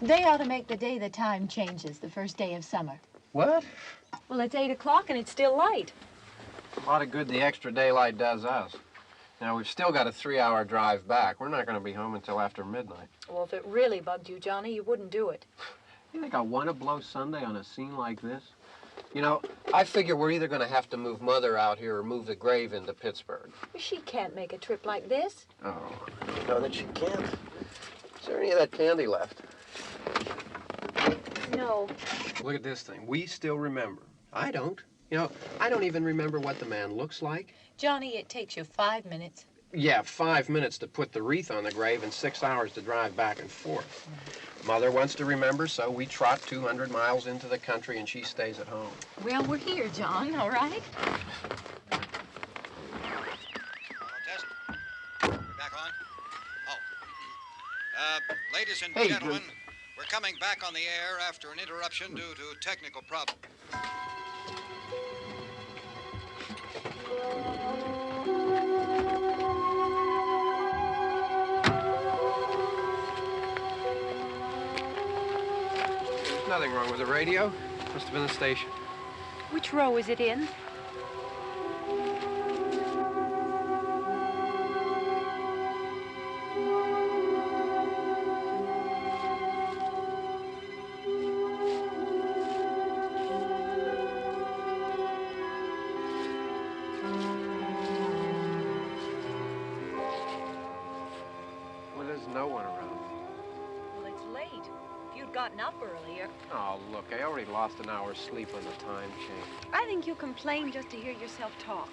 They ought to make the day the time changes, the first day of summer. What? Well, it's 8 o'clock and it's still light. A lot of good the extra daylight does us. Now, we've still got a 3-hour drive back. We're not going to be home until after midnight. Well, if it really bugged you, Johnny, you wouldn't do it. You think I want to blow Sunday on a scene like this? You know, I figure we're either going to have to move Mother out here or move the grave into Pittsburgh. She can't make a trip like this. Oh, I know that she can't. Is there any of that candy left? No. Look at this thing. We still remember. I don't. You know, I don't even remember what the man looks like. Johnny, it takes you 5 minutes. Yeah, 5 minutes to put the wreath on the grave and 6 hours to drive back and forth. Mother wants to remember, so we trot 200 miles into the country and she stays at home. Well, we're here, John, all right? Test. We're back on? Oh. Ladies and gentlemen, we're coming back on the air after an interruption due to technical problems. There's nothing wrong with the radio. Must have been the station. Which row is it in? Oh, look, I already lost an hour's sleep on the time change. I think you complain just to hear yourself talk.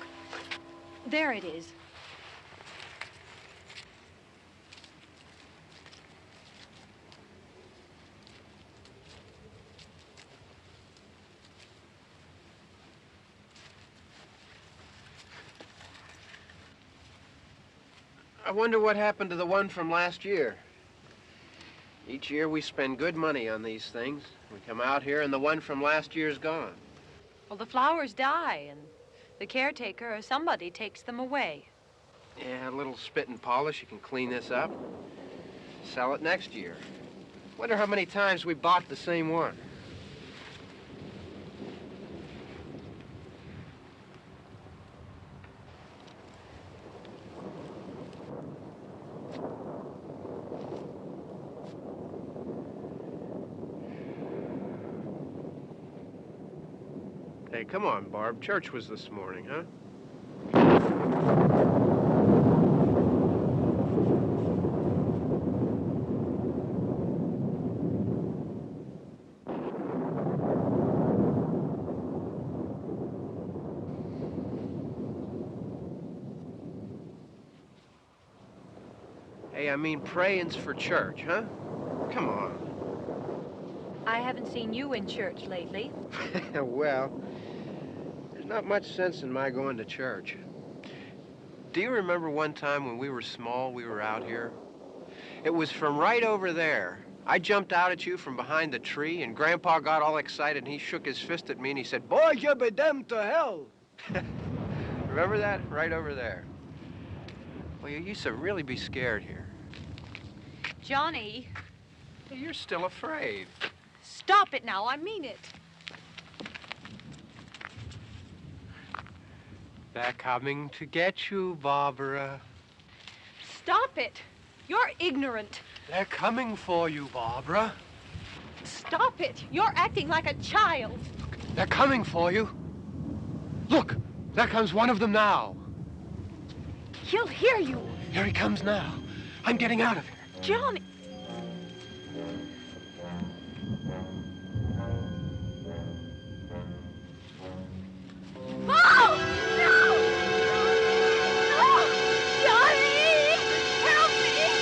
There it is. I wonder what happened to the one from last year. Each year we spend good money on these things. We come out here and the one from last year's gone. Well, the flowers die and the caretaker or somebody takes them away. Yeah, a little spit and polish. You can clean this up. Sell it next year. Wonder how many times we bought the same one. Hey, come on, Barb. Church was this morning, huh? Hey, I mean, praying's for church, huh? Come on. I haven't seen you in church lately. Well, there's not much sense in my going to church. Do you remember one time when we were small, we were out here? It was from right over there. I jumped out at you from behind the tree, and Grandpa got all excited, and he shook his fist at me, and he said, "Boy, you be damned to hell." Remember that? Right over there. Well, you used to really be scared here. Johnny. You're still afraid. Stop it now. I mean it. They're coming to get you, Barbara. Stop it. You're ignorant. They're coming for you, Barbara. Stop it. You're acting like a child. They're coming for you. Look, there comes one of them now. He'll hear you. Here he comes now. I'm getting out of here. Johnny. Oh! No! No! Johnny! Help me!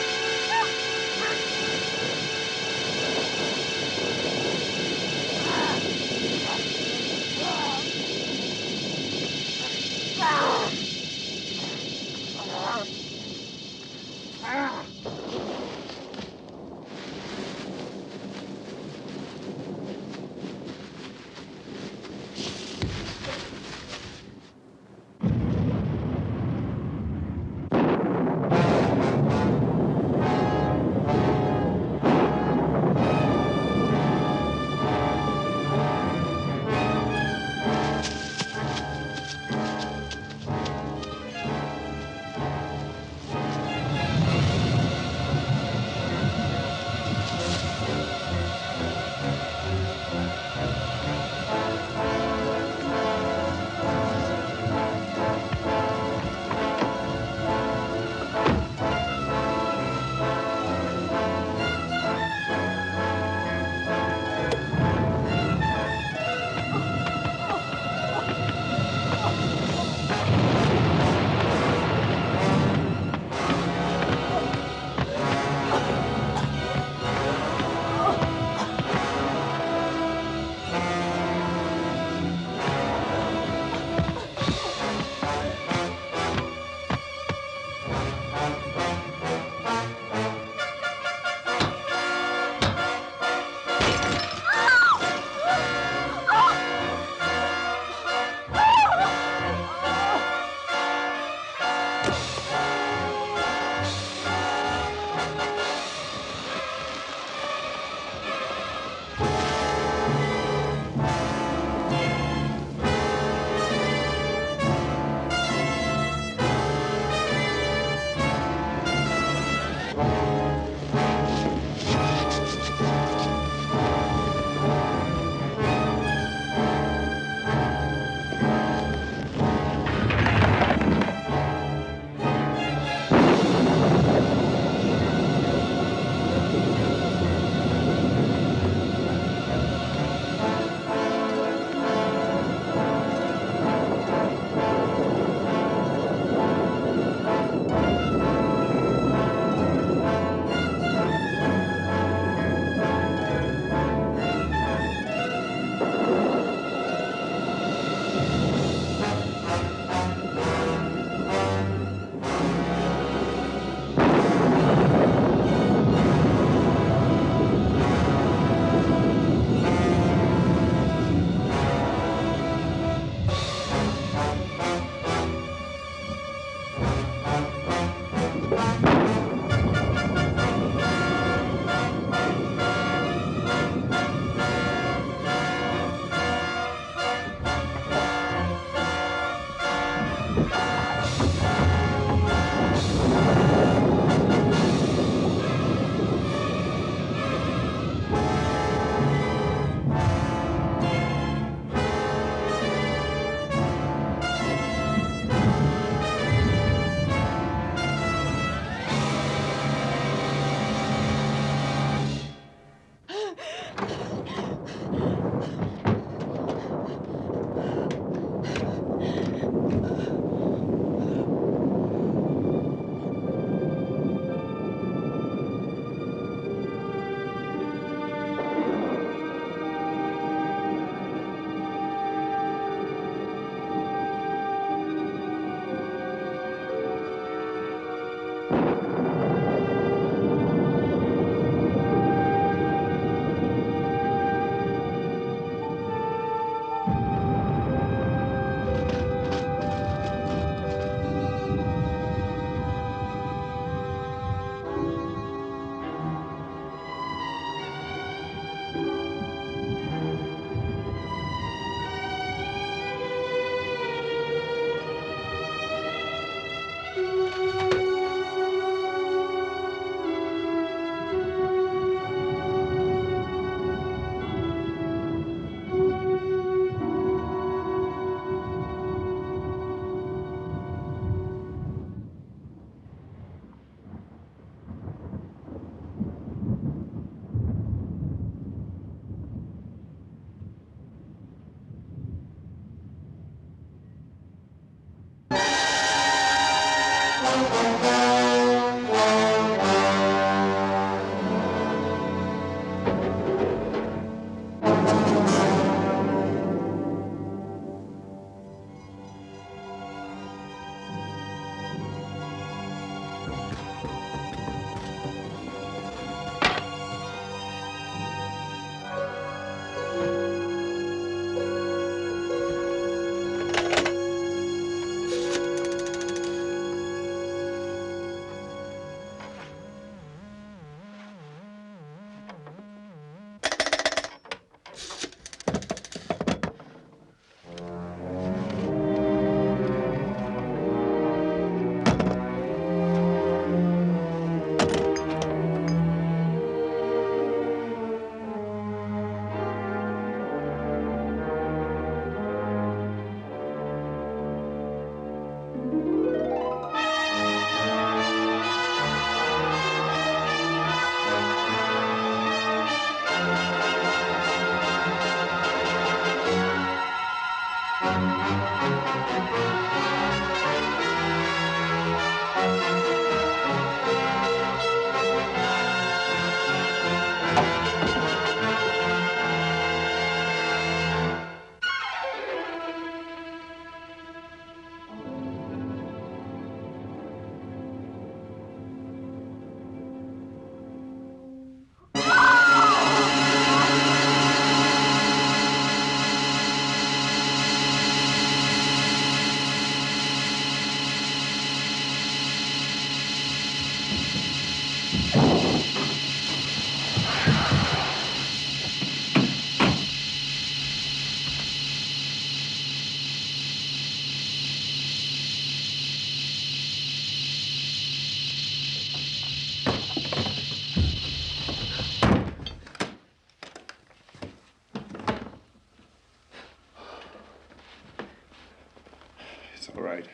All right.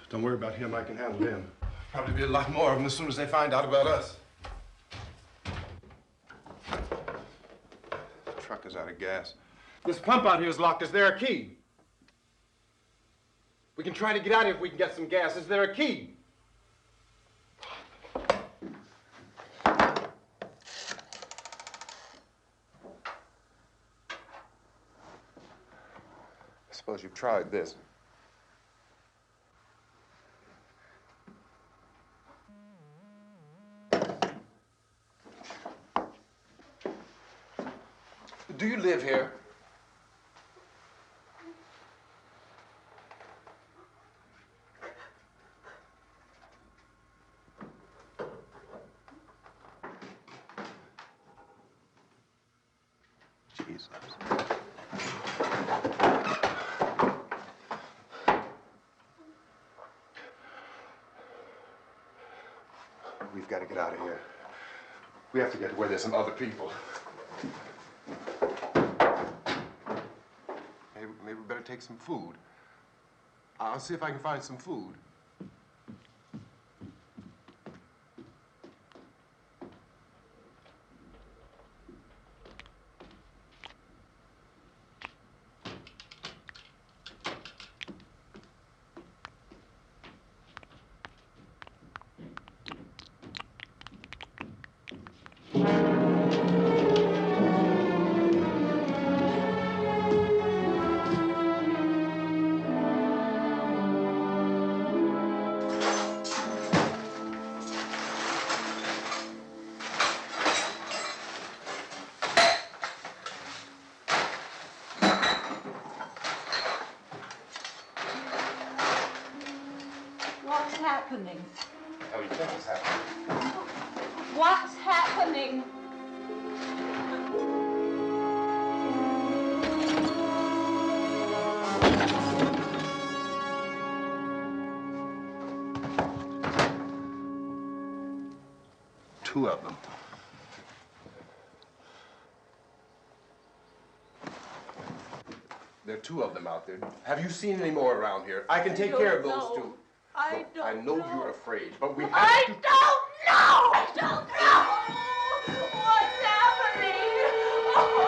Don't worry about him. I can handle him. Probably be a lot more of them as soon as they find out about us. The truck is out of gas. This pump out here is locked. Is there a key? We can try to get out here if we can get some gas. Is there a key? I suppose you've tried this. Do you live here? Jesus. We've got to get out of here. We have to get to where there's some other people. Maybe we better take some food. I'll see if I can find some food. Happening? Oh, you think it's happening? What's happening? Two of them. There are two of them out there. Have you seen any more around here? I can take care of those two. I don't I know you're afraid, but we have I to... don't know! I don't know! What's happening? Oh.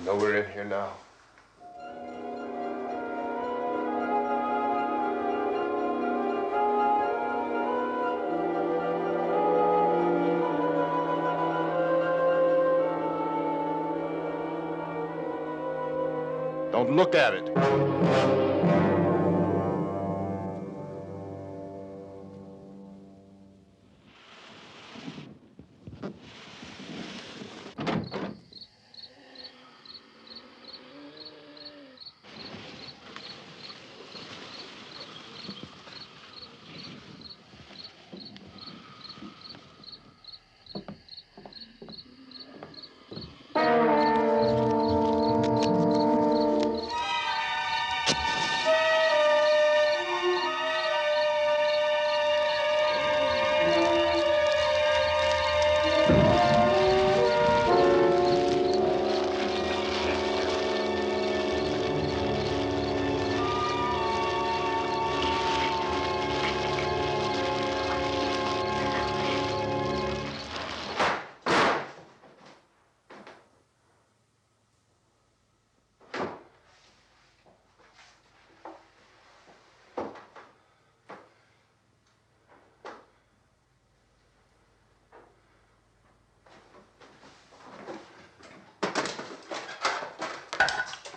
know we're in here now. Don't look at it.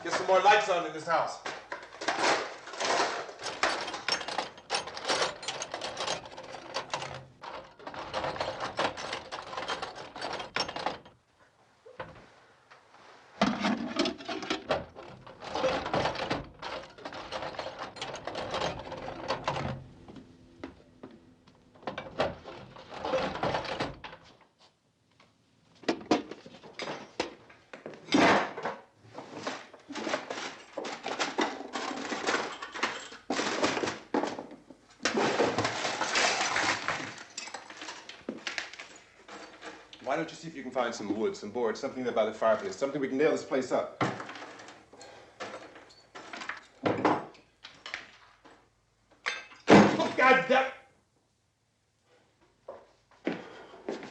Get some more lights on in this house. Why don't you see if you can find some wood, some boards, something there by the fireplace, something we can nail this place up. Oh, God damn!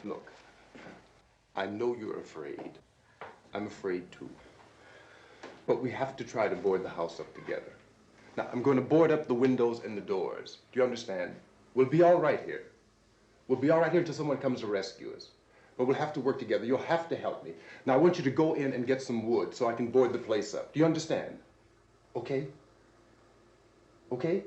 Look, I know you're afraid. I'm afraid too. But we have to try to board the house up together. Now, I'm going to board up the windows and the doors. Do you understand? We'll be all right here. We'll be all right here until someone comes to rescue us. But we'll have to work together. You'll have to help me. Now, I want you to go in and get some wood so I can board the place up. Do you understand? Okay? Okay?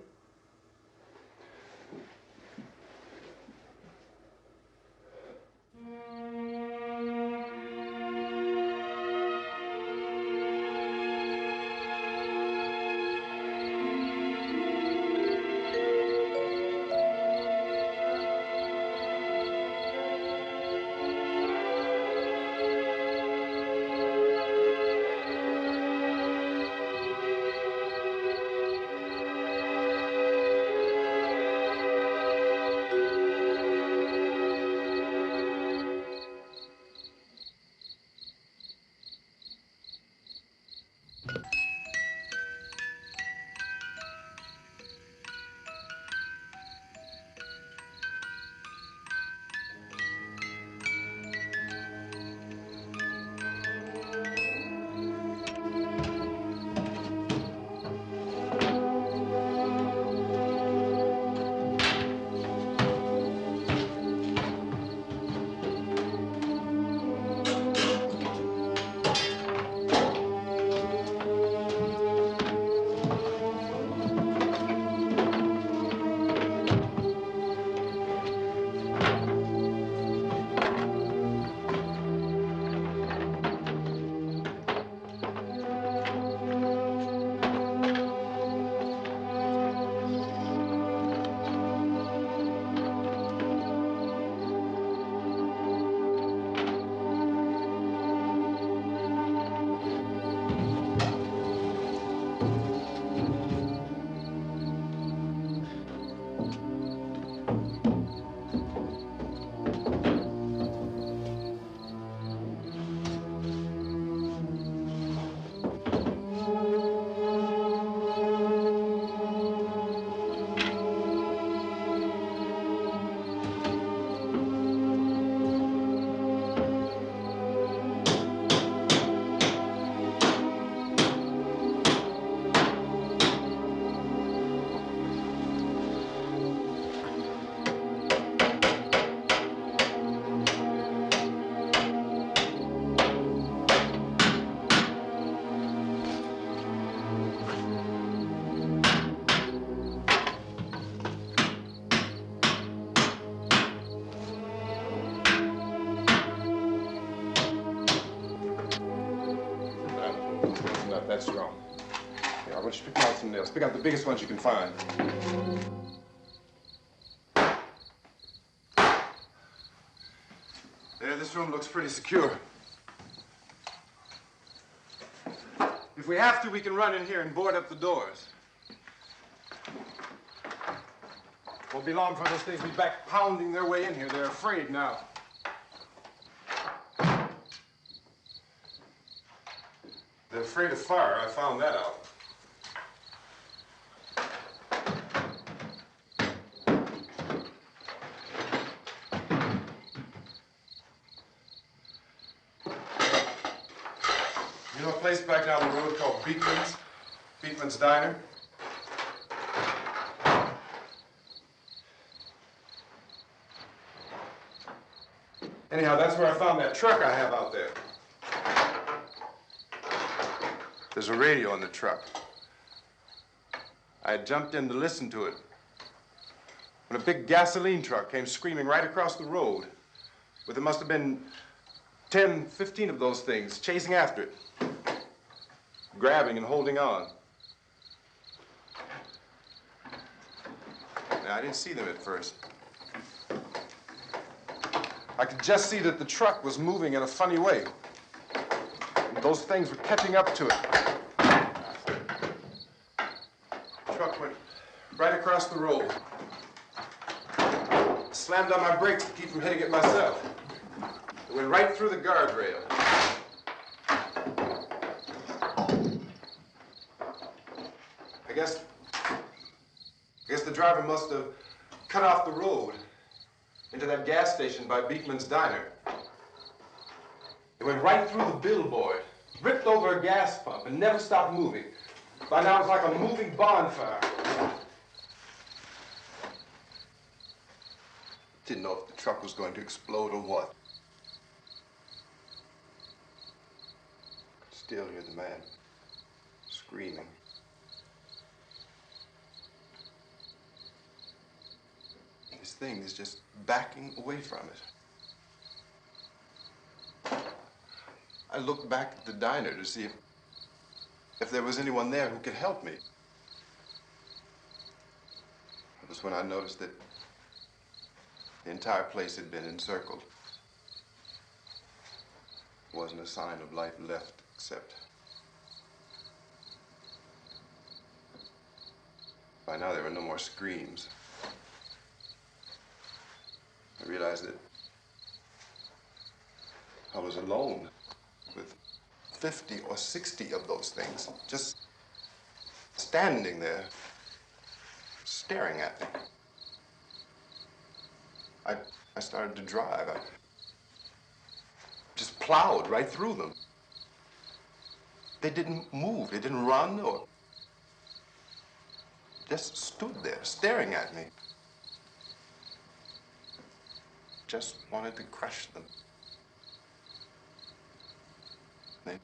That's wrong. Here, I want you to pick out some nails. Pick out the biggest ones you can find. There, this room looks pretty secure. If we have to, we can run in here and board up the doors. Won't be long for those things to be back pounding their way in here. They're afraid now. They're afraid of fire. I found that out. You know a place back down the road called Beekman's? Beekman's Diner? Anyhow, that's where I found that truck I have out there. There's a radio in the truck. I had jumped in to listen to it when a big gasoline truck came screaming right across the road. But there must have been 10, 15 of those things chasing after it, grabbing and holding on. Now, I didn't see them at first. I could just see that the truck was moving in a funny way. And those things were catching up to it. The truck went right across the road. Slammed on my brakes to keep from hitting it myself. It went right through the guardrail. I guess the driver must have cut off the road into that gas station by Beekman's Diner. It went right through the billboard, ripped over a gas pump, and never stopped moving. By now, it was like a moving bonfire. Didn't know if the truck was going to explode or what. Still hear the man screaming. This thing is just backing away from it. I looked back at the diner to see if there was anyone there who could help me. It was when I noticed that the entire place had been encircled. There wasn't a sign of life left except by now there were no more screams. I realized that I was alone with 50 or 60 of those things, just standing there, staring at me. I started to drive. I just plowed right through them. They didn't move, they didn't run or just stood there, staring at me. Just wanted to crush them. They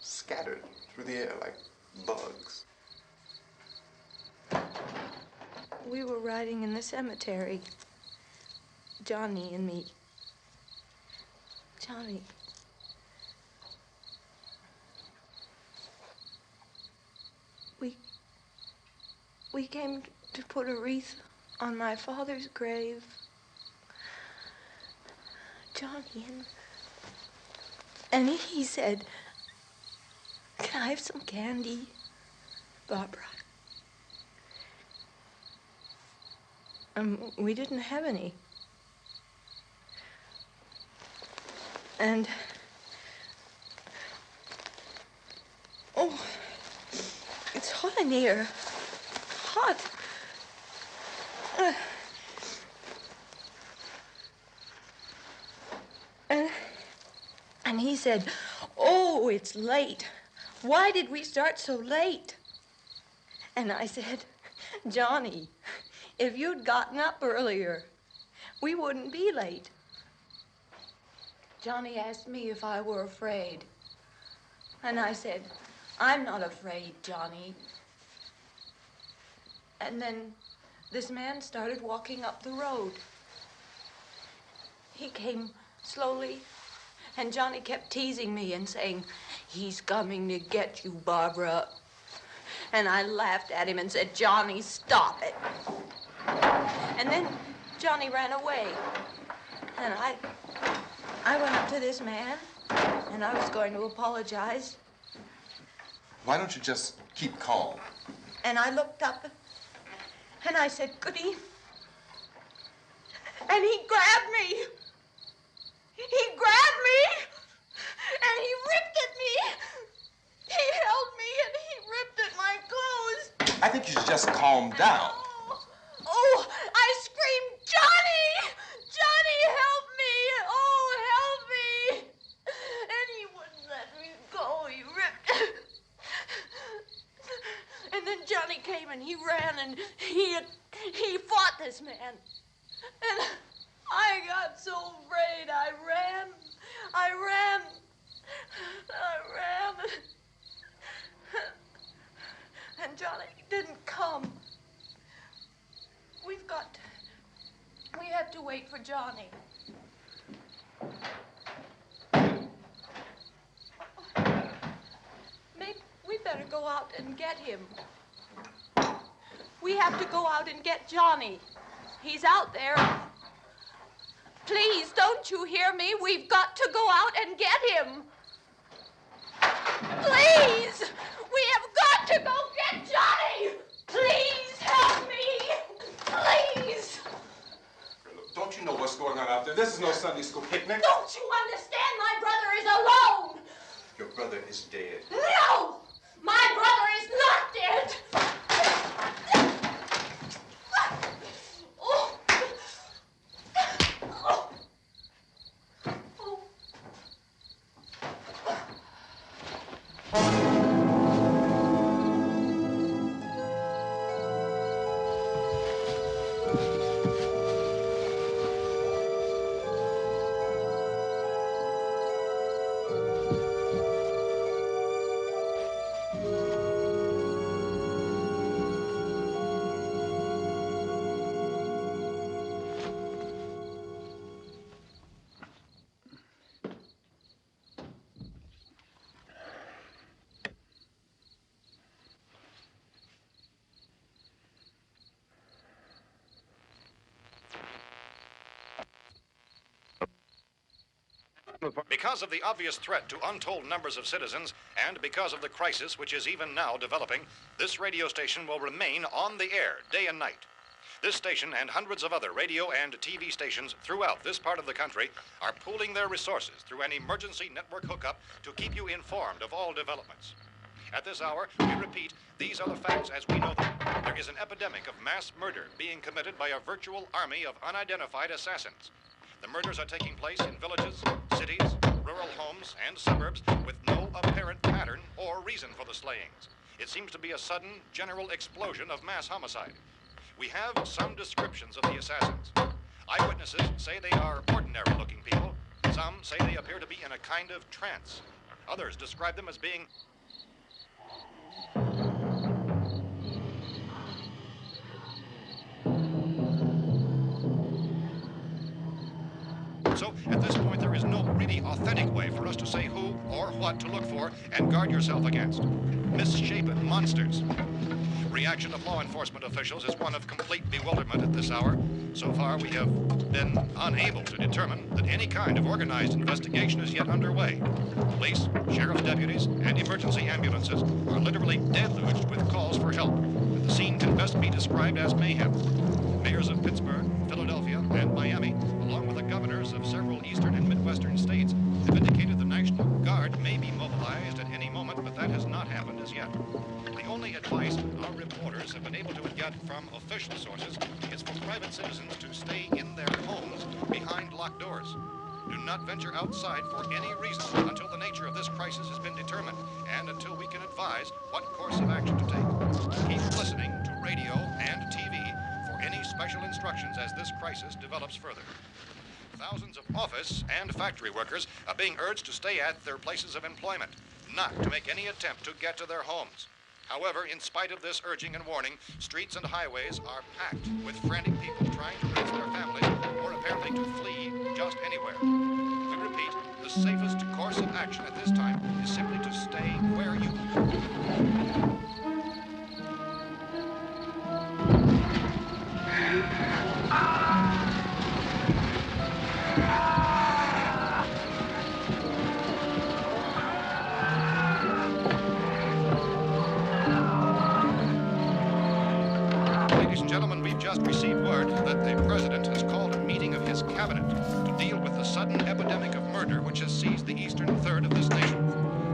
scattered through the air like bugs. We were riding in the cemetery, Johnny and me. Johnny. We came to put a wreath on my father's grave. Johnny, and he said, "Can I have some candy, Barbara?" We didn't have any. And, oh, it's hot in here. Hot. And he said, "Oh, it's late. Why did we start so late?" And I said, "Johnny, if you'd gotten up earlier, we wouldn't be late." Johnny asked me if I were afraid. And I said, "I'm not afraid, Johnny." And then this man started walking up the road. He came slowly And Johnny kept teasing me and saying, "He's coming to get you, Barbara." And I laughed at him and said, "Johnny, stop it." And then Johnny ran away. And I went up to this man, and I was going to apologize. Why don't you just keep calm? And I looked up, and I said, "Goody." And he grabbed me. He grabbed me, and he ripped at me. He held me, and he ripped at my clothes. I think you should just calm down. Oh, I screamed, "Johnny! Johnny, help me! Oh, help me!" And he wouldn't let me go. He ripped. And then Johnny came and he ran and he fought this man. And I got so afraid. I ran. And Johnny didn't come. We have to wait for Johnny. Maybe we better go out and get him. We have to go out and get Johnny. He's out there. Please, don't you hear me? We've got to go out and get him. Please! We have got to go get Johnny! Please help me! Please! Don't you know what's going on out there? This is no Sunday school picnic. Don't you understand? My brother is alone! Your brother is dead. No! My brother is not dead! Because of the obvious threat to untold numbers of citizens, and because of the crisis which is even now developing, this radio station will remain on the air day and night. This station and hundreds of other radio and TV stations throughout this part of the country are pooling their resources through an emergency network hookup to keep you informed of all developments. At this hour, we repeat, these are the facts as we know them. There is an epidemic of mass murder being committed by a virtual army of unidentified assassins. The murders are taking place in villages, cities, rural homes, and suburbs with no apparent pattern or reason for the slayings. It seems to be a sudden, general explosion of mass homicide. We have some descriptions of the assassins. Eyewitnesses say they are ordinary-looking people. Some say they appear to be in a kind of trance. Others describe them as being So, at this point, there is no really authentic way for us to say who or what to look for and guard yourself against. Misshapen monsters. Reaction of law enforcement officials is one of complete bewilderment at this hour. So far, we have been unable to determine that any kind of organized investigation is yet underway. Police, sheriff's deputies, and emergency ambulances are literally deluged with calls for help. And the scene can best be described as mayhem. Mayors of Pittsburgh, Philadelphia, and Miami, along with the governors of several eastern and midwestern states, have indicated the National Guard may be mobilized at any moment, but that has not happened as yet. The only advice our reporters have been able to get from official sources is for private citizens to stay in their homes behind locked doors. Do not venture outside for any reason until the nature of this crisis has been determined and until we can advise what course of action to take. Keep listening to radio and TV for any special instructions as this crisis develops further. Thousands of office and factory workers are being urged to stay at their places of employment, not to make any attempt to get to their homes. However, in spite of this urging and warning, streets and highways are packed with frantic people trying to reach their families or apparently to flee just anywhere. We repeat, the safest action at this time is simply to stay where you Ladies and gentlemen, we've just received word that the President has called a meeting of his cabinet to deal with the sudden epidemic of murder which has seized the eastern third of this nation.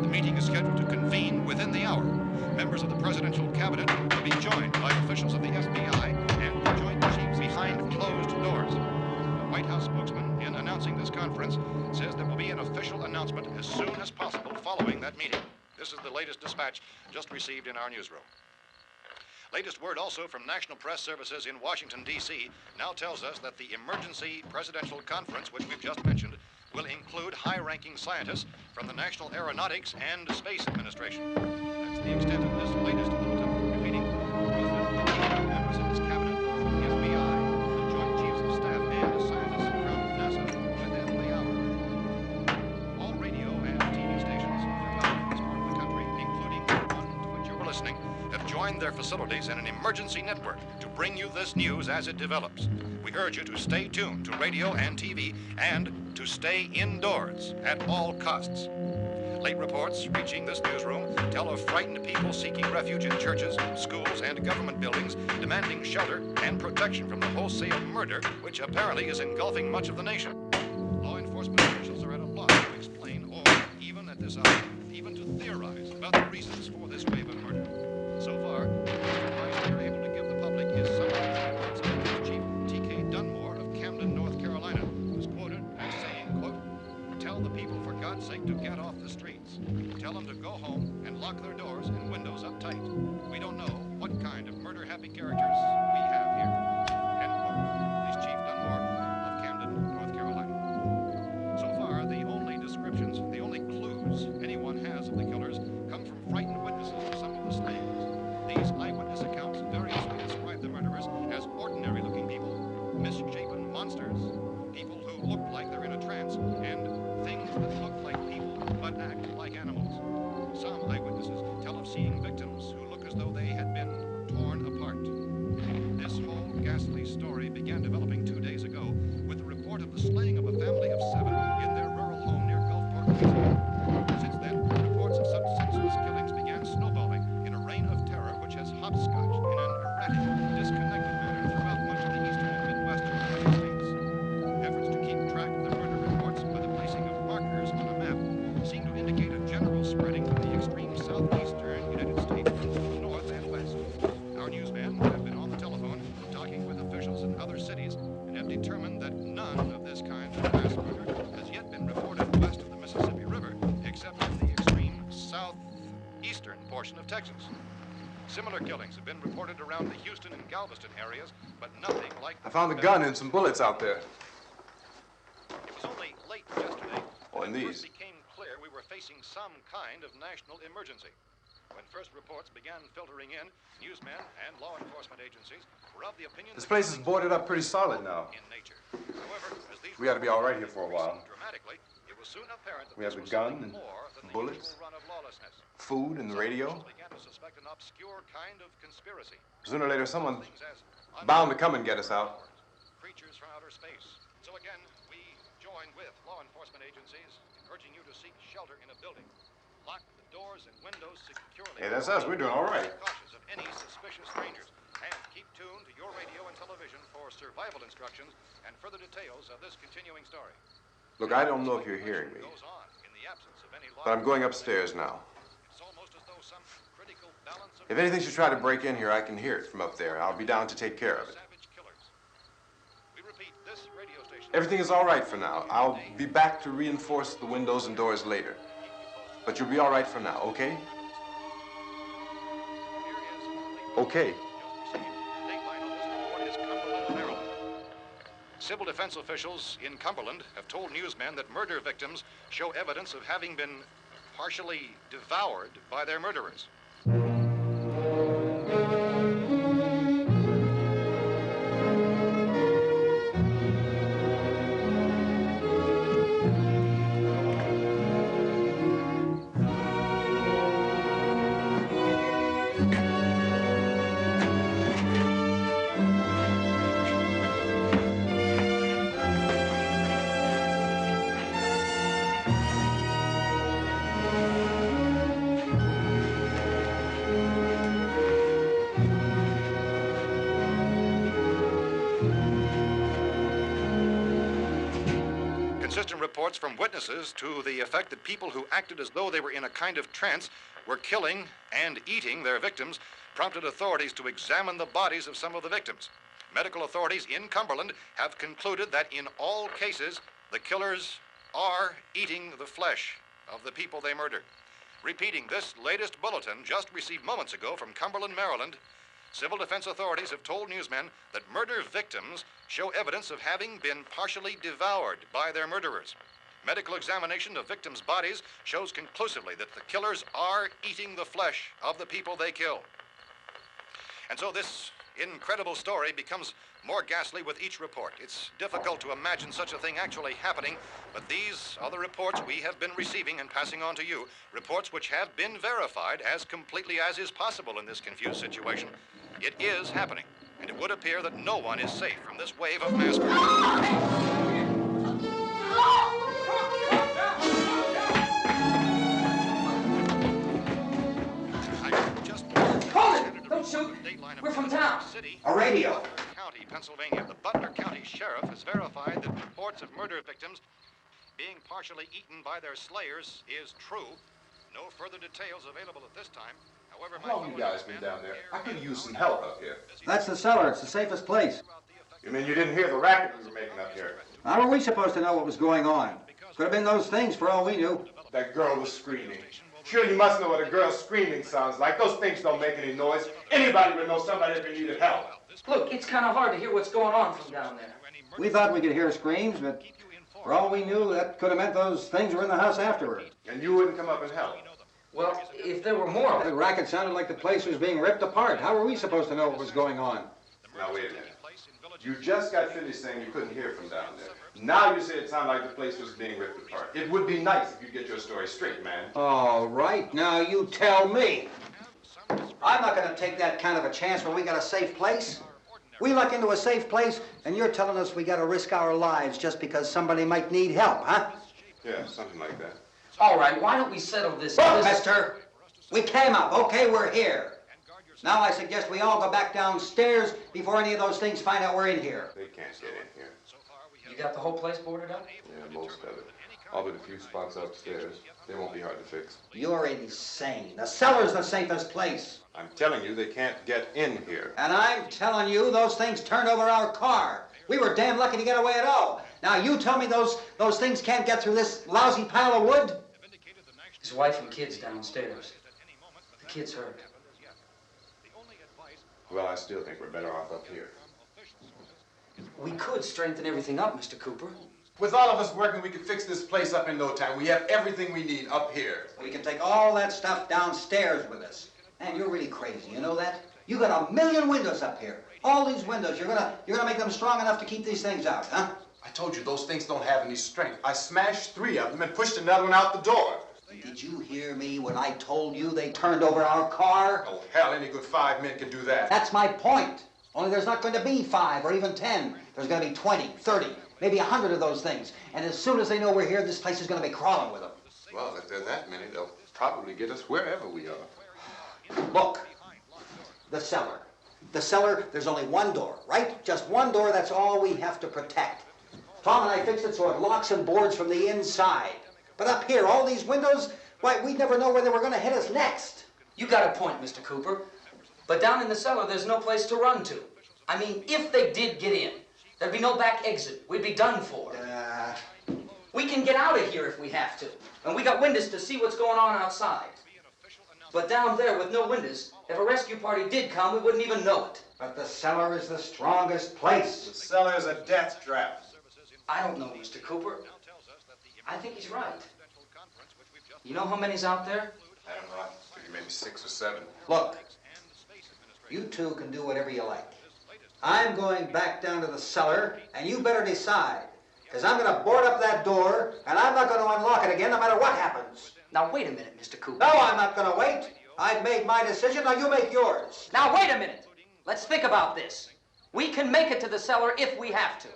The meeting is scheduled to convene within the hour. Members of the presidential cabinet will be joined by officials of the FBI and the Joint Chiefs behind closed doors. The White House spokesman, in announcing this conference, says there will be an official announcement as soon as possible following that meeting. This is the latest dispatch just received in our newsroom. Latest word also from National Press Services in Washington, D.C. now tells us that the emergency presidential conference, which we've just mentioned, will include high-ranking scientists from the National Aeronautics and Space Administration. That's the extent of this latest bulletin, repeating the President, members of his cabinet, the FBI, the Joint Chiefs of Staff, and scientists from NASA within the hour. All radio and TV stations throughout this part of the country, including the one to which you were listening, have joined their facilities in an emergency network to bring you this news as it develops. We urge you to stay tuned to radio and TV and to stay indoors at all costs. Late reports reaching this newsroom tell of frightened people seeking refuge in churches, schools, and government buildings, demanding shelter and protection from the wholesale murder which apparently is engulfing much of the nation. Law enforcement officials are at a loss to explain or, even at this hour, even to theorize about the reasons for this wave of murder. So far, the advice we are able to give the public is something Chief T.K. Dunmore of Camden, North Carolina, was quoted as saying, quote, "Tell the people, for God's sake, to get off the streets. Tell them to go home and lock their doors and windows up tight. We don't know what kind of murder-happy characters we have here." End quote. Police Chief Dunmore of Camden, North Carolina. So far, the only descriptions, the only clues anyone has of the killers come from frightened witnesses of some of the slayings. These eyewitness accounts variously describe the murderers as ordinary-looking people, misshapen monsters, people who look like they're in a trance, and things that look like people but act like animals. Some eyewitnesses tell of seeing victims who look as though they had been torn apart. This whole ghastly story began developing 2 days ago with the report of the slaying of a family of 7 in their rural home near Gulfport, Louisiana. Since then, reports of such senseless killings began snowballing in a reign of terror which has hopscotched in an erratic, disconnected manner throughout much of the eastern and midwestern United States. Efforts to keep track of the murder reports by the placing of markers on a map seem to indicate a general spreading from the extreme southeastern United States to the north and west. Our newsmen have been on the telephone talking with officials in other cities and have determined that none of this kind of mass murder has yet been reported west of the Mississippi River, except in the extreme southeastern portion of Texas. Similar killings have been reported around the Houston and Galveston areas, but nothing like... I found a gun and some bullets out there. It was only late yesterday Oh, and when it these. first became clear we were facing some kind of national emergency. When first reports began filtering in, newsmen and law enforcement agencies were of the opinion This that place is killings boarded were up pretty solid now. in nature. However, as these We ought to be all right here for a while. dramatically, it was soon apparent that We have this a was gun something and more than the bullets. usual run of lawlessness. Food and the radio. Some officials began to suspect an obscure kind of conspiracy. Sooner or later, someone's Things as bound to come and get us out. creatures from outer space. So again, we join with law enforcement agencies in urging you to seek shelter in a building. Lock the doors and windows securely. Hey, that's us. We're doing all right. Be cautious of any suspicious strangers. And keep tuned to your radio and television for survival instructions and further details of this continuing story. Look, I don't know if you're hearing me, Goes on in the absence of any but I'm going upstairs now. It's almost as though some critical balance of If anything should try to break in here, I can hear it from up there. I'll be down to take care of it. savage killers. We repeat, this radio station. Everything is all right for now. I'll be back to reinforce the windows and doors later. But you'll be all right for now, okay? Okay. Civil defense officials in Cumberland have told newsmen that murder victims show evidence of having been partially devoured by their murderers. Inconsistent reports from witnesses to the effect that people who acted as though they were in a kind of trance were killing and eating their victims prompted authorities to examine the bodies of some of the victims. Medical authorities in Cumberland have concluded that in all cases, the killers are eating the flesh of the people they murdered. Repeating this latest bulletin just received moments ago from Cumberland, Maryland, civil defense authorities have told newsmen that murder victims show evidence of having been partially devoured by their murderers. Medical examination of victims' bodies shows conclusively that the killers are eating the flesh of the people they kill. And so this incredible story becomes more ghastly with each report. It's difficult to imagine such a thing actually happening, but these are the reports we have been receiving and passing on to you, reports which have been verified as completely as is possible in this confused situation. It is happening, and it would appear that no one is safe from this wave of mass murder. Don't shoot. We're from town. A radio. County, Pennsylvania. The Butler County Sheriff has verified that reports of murder victims being partially eaten by their slayers is true. No further details available at this time. However, How long have you guys been down there? I could use some help up here. That's the cellar. It's the safest place. You mean you didn't hear the racket we were making up here? How were we supposed to know what was going on? Could have been those things for all we knew. That girl was screaming. Sure, you must know what a girl screaming sounds like. Those things don't make any noise. Anybody would know somebody if they needed help. Look, it's kind of hard to hear what's going on from down there. We thought we could hear screams, but for all we knew, that could have meant those things were in the house afterward. And you wouldn't come up and help? Well, if there were more of The them. racket sounded like the place was being ripped apart. How were we supposed to know what was going on? Now, wait a minute. You just got finished saying you couldn't hear from down there. Now you say it sounded like the place was being ripped apart. It would be nice if you get your story straight, man. All right, now you tell me. I'm not going to take that kind of a chance when we got a safe place. We luck into a safe place, and you're telling us we got to risk our lives just because somebody might need help, huh? Yeah, something like that. All right, why don't we settle this? Look, mister, we came up. Okay, we're here. Now I suggest we all go back downstairs before any of those things find out we're in here. They can't get in here. You got the whole place boarded up? Yeah, most of it. All but a few spots upstairs. They won't be hard to fix. You're insane. The cellar's the safest place. I'm telling you, they can't get in here. And I'm telling you, those things turned over our car. We were damn lucky to get away at all. Now you tell me those things can't get through this lousy pile of wood? His wife and kids downstairs. The kid's hurt. Well, I still think we're better off up here. We could strengthen everything up, Mr. Cooper. With all of us working, we could fix this place up in no time. We have everything we need up here. We can take all that stuff downstairs with us. Man, you're really crazy, you know that? You got 1,000,000 windows up here. All these windows, you're gonna make them strong enough to keep these things out, huh? I told you, those things don't have any strength. I smashed 3 of them and pushed another one out the door. Did you hear me when I told you they turned over our car? Oh, hell, any good 5 men can do that. That's my point. Only there's not going to be 5 or even 10. There's going to be 20, 30, maybe 100 of those things. And as soon as they know we're here, this place is going to be crawling with them. Well, if there are that many, they'll probably get us wherever we are. Look, the cellar. The cellar, there's only one door, right? Just one door, that's all we have to protect. Tom and I fixed it so it locks and boards from the inside. But up here, all these windows, why, we'd never know where they were going to hit us next. You got a point, Mr. Cooper. But down in the cellar, there's no place to run to. I mean, if they did get in, there'd be no back exit. We'd be done for. We can get out of here if we have to. And we got windows to see what's going on outside. But down there with no windows, if a rescue party did come, we wouldn't even know it. But the cellar is the strongest place. The cellar is a death trap. I don't know, Mr. Cooper. I think he's right. You know how many's out there? I don't know. Maybe 6 or 7. Look, you two can do whatever you like. I'm going back down to the cellar, and you better decide. Because I'm going to board up that door, and I'm not going to unlock it again no matter what happens. Now, wait a minute, Mr. Cooper. No, I'm not going to wait. I've made my decision, now you make yours. Now, wait a minute. Let's think about this. We can make it to the cellar if we have to.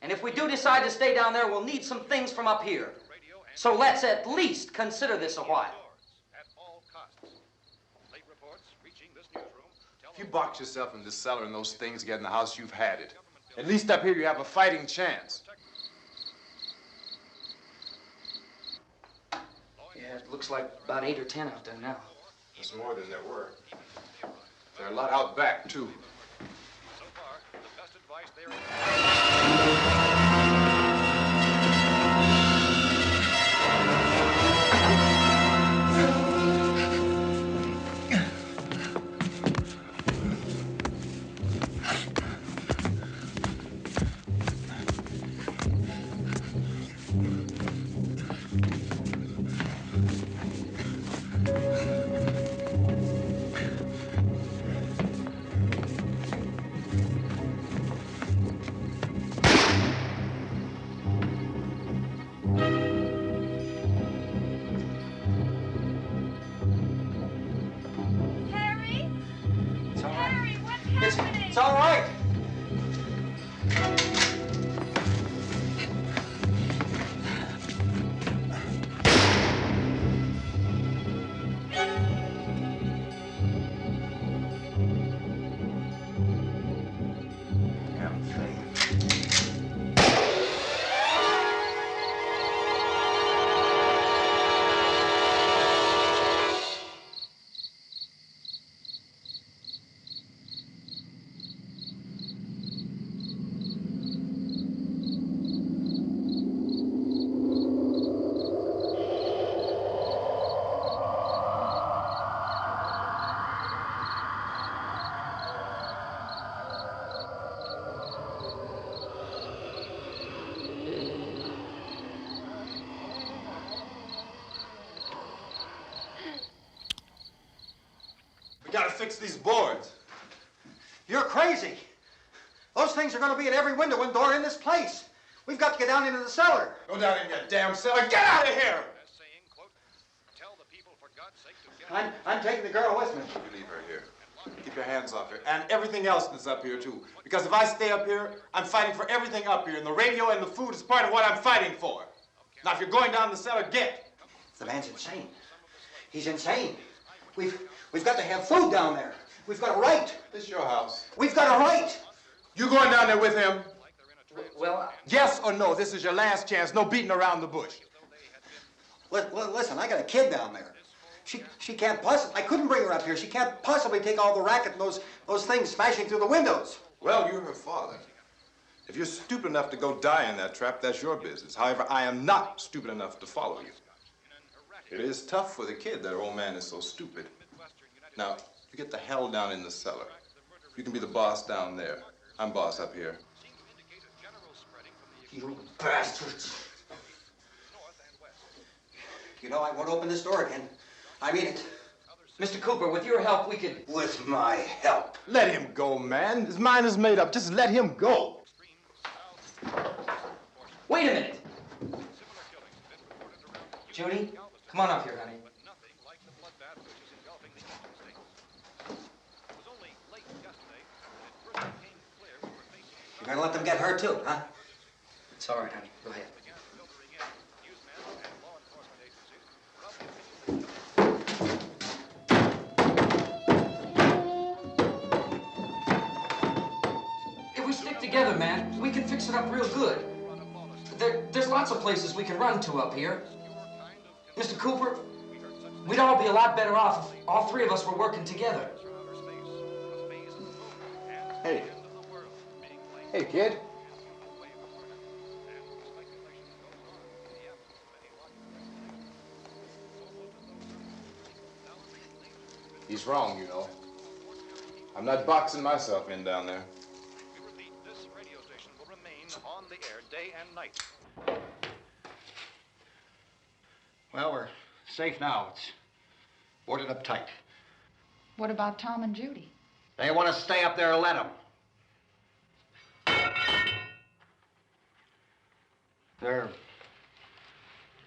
And if we do decide to stay down there, we'll need some things from up here. So let's at least consider this a while. If you box yourself in this cellar and those things get in the house, you've had it. At least up here you have a fighting chance. Yeah, it looks like about 8 or 10 out there now. There's more than there were. There are a lot out back, too. So far, the best advice there It's all right. Gotta fix these boards. You're crazy. Those things are going to be at every window and door in this place. We've got to get down into the cellar. Go down in your damn cellar. Get out of here! saying, quote, tell the people for God's sake to get I'm taking the girl with me. You leave her here. Keep your hands off her. And everything else that's up here, too. Because if I stay up here, I'm fighting for everything up here. And the radio and the food is part of what I'm fighting for. Now, if you're going down the cellar, get. The man's insane. He's insane. We've got to have food down there. We've got a right. This is your house. We've got a right. You going down there with him? Well, Yes or no? This is your last chance. No beating around the bush. Listen, I got a kid down there. She can't possibly. I couldn't bring her up here. She can't possibly take all the racket and those things smashing through the windows. Well, you're her father. If you're stupid enough to go die in that trap, that's your business. However, I am not stupid enough to follow you. It is tough for the kid that her old man is so stupid. Now, you get the hell down in the cellar. You can be the boss down there. I'm boss up here. You bastards. You know, I won't open this door again. I mean it. Mr. Cooper, with your help, we could... With my help. Let him go, man. His mind is made up. Just let him go. Wait a minute. Judy, come on up here, honey. You're gonna let them get hurt too, huh? It's all right, honey. Go ahead. If we stick together, man, we can fix it up real good. There's lots of places we can run to up here. Mr. Cooper, we'd all be a lot better off if all three of us were working together. Hey. Hey, kid. He's wrong, you know. I'm not boxing myself in down there. We repeat, this radio station will remain on the air day and night. Well, we're safe now. It's boarded up tight. What about Tom and Judy? They want to stay up there, let them. There are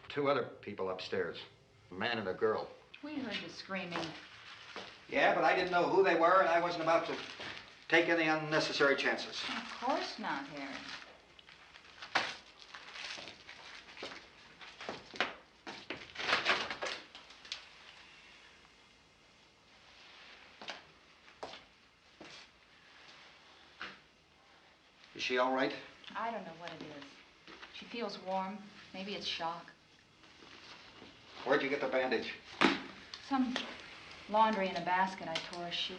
two other people upstairs, a man and a girl. We heard the screaming. Yeah, but I didn't know who they were, and I wasn't about to take any unnecessary chances. Of course not, Harry. Is she all right? I don't know what it is. She feels warm. Maybe it's shock. Where'd you get the bandage? Some laundry in a basket. I tore a sheet.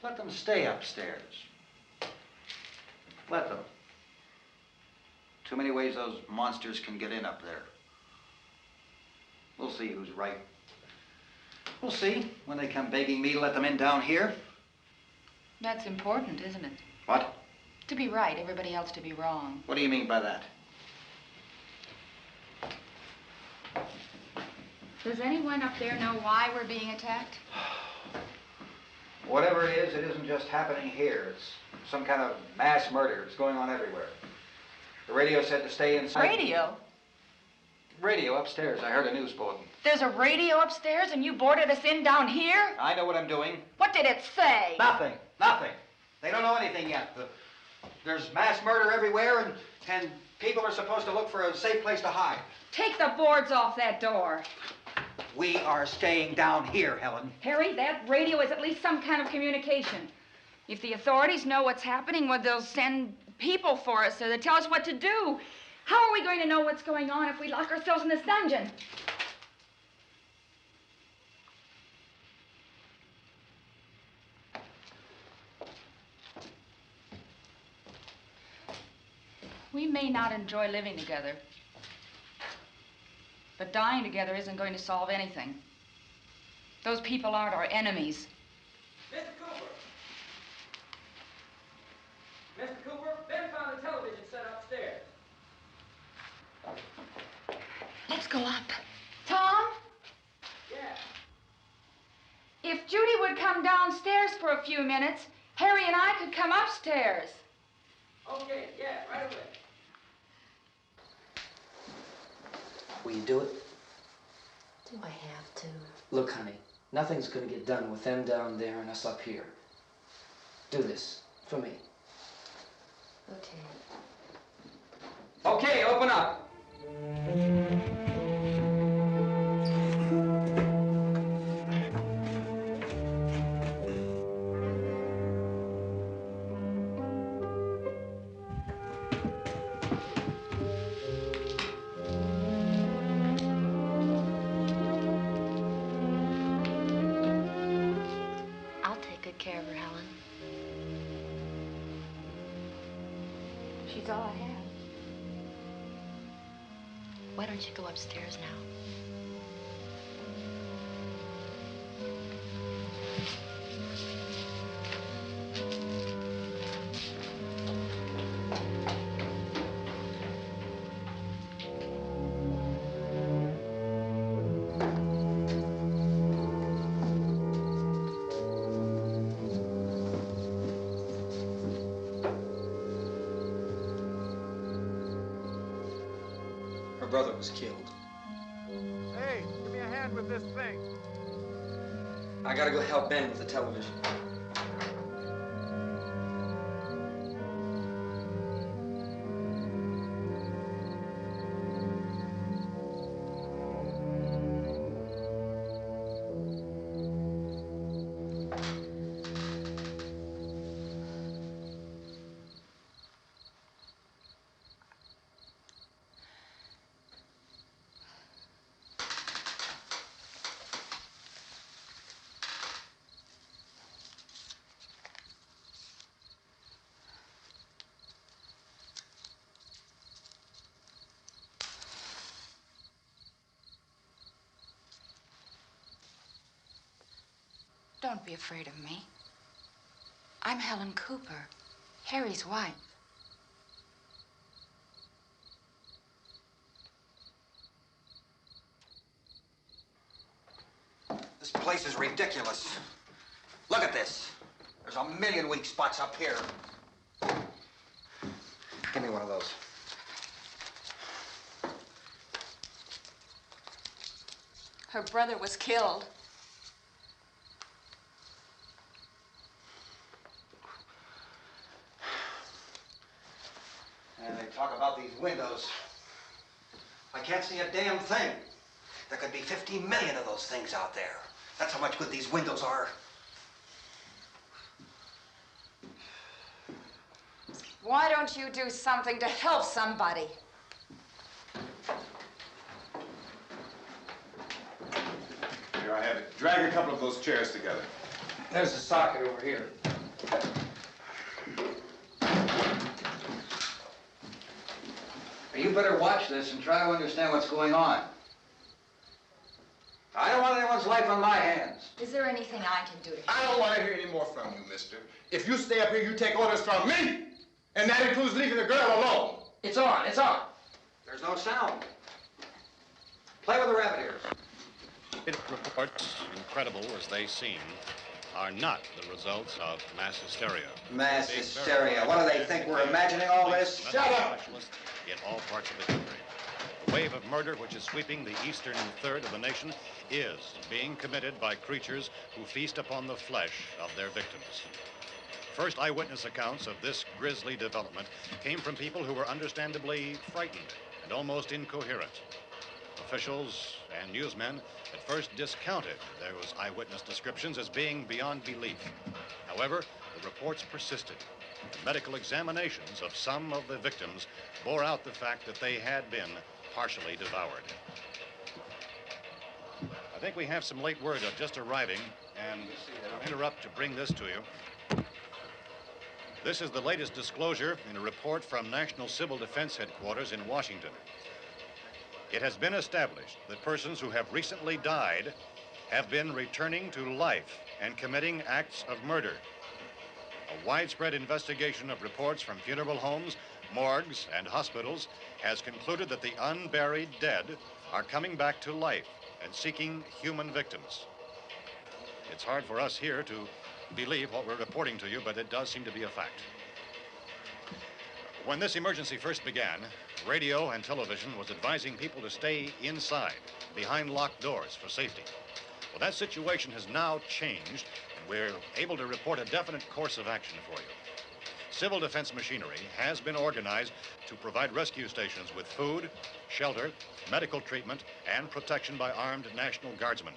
Let them stay upstairs. Let them. Too many ways those monsters can get in up there. We'll see who's right. We'll see when they come begging me to let them in down here. That's important, isn't it? What? To be right, everybody else to be wrong. What do you mean by that? Does anyone up there know why we're being attacked? Whatever it isn't just happening here. It's some kind of mass murder. It's going on everywhere. The radio said to stay inside. Radio? Radio upstairs. I heard a news bulletin. There's a radio upstairs and you boarded us in down here? I know what I'm doing. What did it say? Nothing. Nothing. They don't know anything yet. There's mass murder everywhere, and people are supposed to look for a safe place to hide. Take the boards off that door. We are staying down here, Helen. Harry, that radio is at least some kind of communication. If the authorities know what's happening, well, they'll send people for us, so they'll tell us what to do. How are we going to know what's going on if we lock ourselves in this dungeon? We may not enjoy living together, but dying together isn't going to solve anything. Those people aren't our enemies. Mr. Cooper! Mr. Cooper, Ben found a television set upstairs. Let's go up. Tom? Yeah. If Judy would come downstairs for a few minutes, Harry and I could come upstairs. Okay, yeah, right away. Will you do it? Do I have to? Look, honey, nothing's gonna get done with them down there and us up here. Do this, for me. Okay. Okay, open up. I'll take good care of her, Helen. She's all I have. Why don't you go upstairs now? Her brother was killed. Hey, give me a hand with this thing. I gotta go help Ben with the television. Don't be afraid of me. I'm Helen Cooper, Harry's wife. This place is ridiculous. Look at this. There's a million weak spots up here. Give me one of those. Her brother was killed. And they talk about these windows. I can't see a damn thing. There could be 15 million of those things out there. That's how much good these windows are. Why don't you do something to help somebody? Here, I have it. Drag a couple of those chairs together. There's the socket over here. You better watch this and try to understand what's going on. I don't want anyone's life on my hands. Is there anything I can do to help? I don't want to hear any more from you, mister. If you stay up here, you take orders from me. And that includes leaving the girl alone. It's on, it's on. There's no sound. Play with the rabbit ears. Reports, incredible as they seem, are not the results of mass hysteria. Mass hysteria. What do they think? We're imagining all this? Shut up! In all parts of the country. The wave of murder which is sweeping the eastern third of the nation is being committed by creatures who feast upon the flesh of their victims. First eyewitness accounts of this grisly development came from people who were understandably frightened and almost incoherent. Officials and newsmen at first discounted those eyewitness descriptions as being beyond belief. However, the reports persisted. The medical examinations of some of the victims bore out the fact that they had been partially devoured. I think we have some late word just arriving, and I'll interrupt to bring this to you. This is the latest disclosure in a report from National Civil Defense Headquarters in Washington. It has been established that persons who have recently died have been returning to life and committing acts of murder. A widespread investigation of reports from funeral homes, morgues, and hospitals has concluded that the unburied dead are coming back to life and seeking human victims. It's hard for us here to believe what we're reporting to you, but it does seem to be a fact. When this emergency first began, radio and television was advising people to stay inside, behind locked doors for safety. Well, that situation has now changed, and we're able to report a definite course of action for you. Civil defense machinery has been organized to provide rescue stations with food, shelter, medical treatment, and protection by armed National Guardsmen.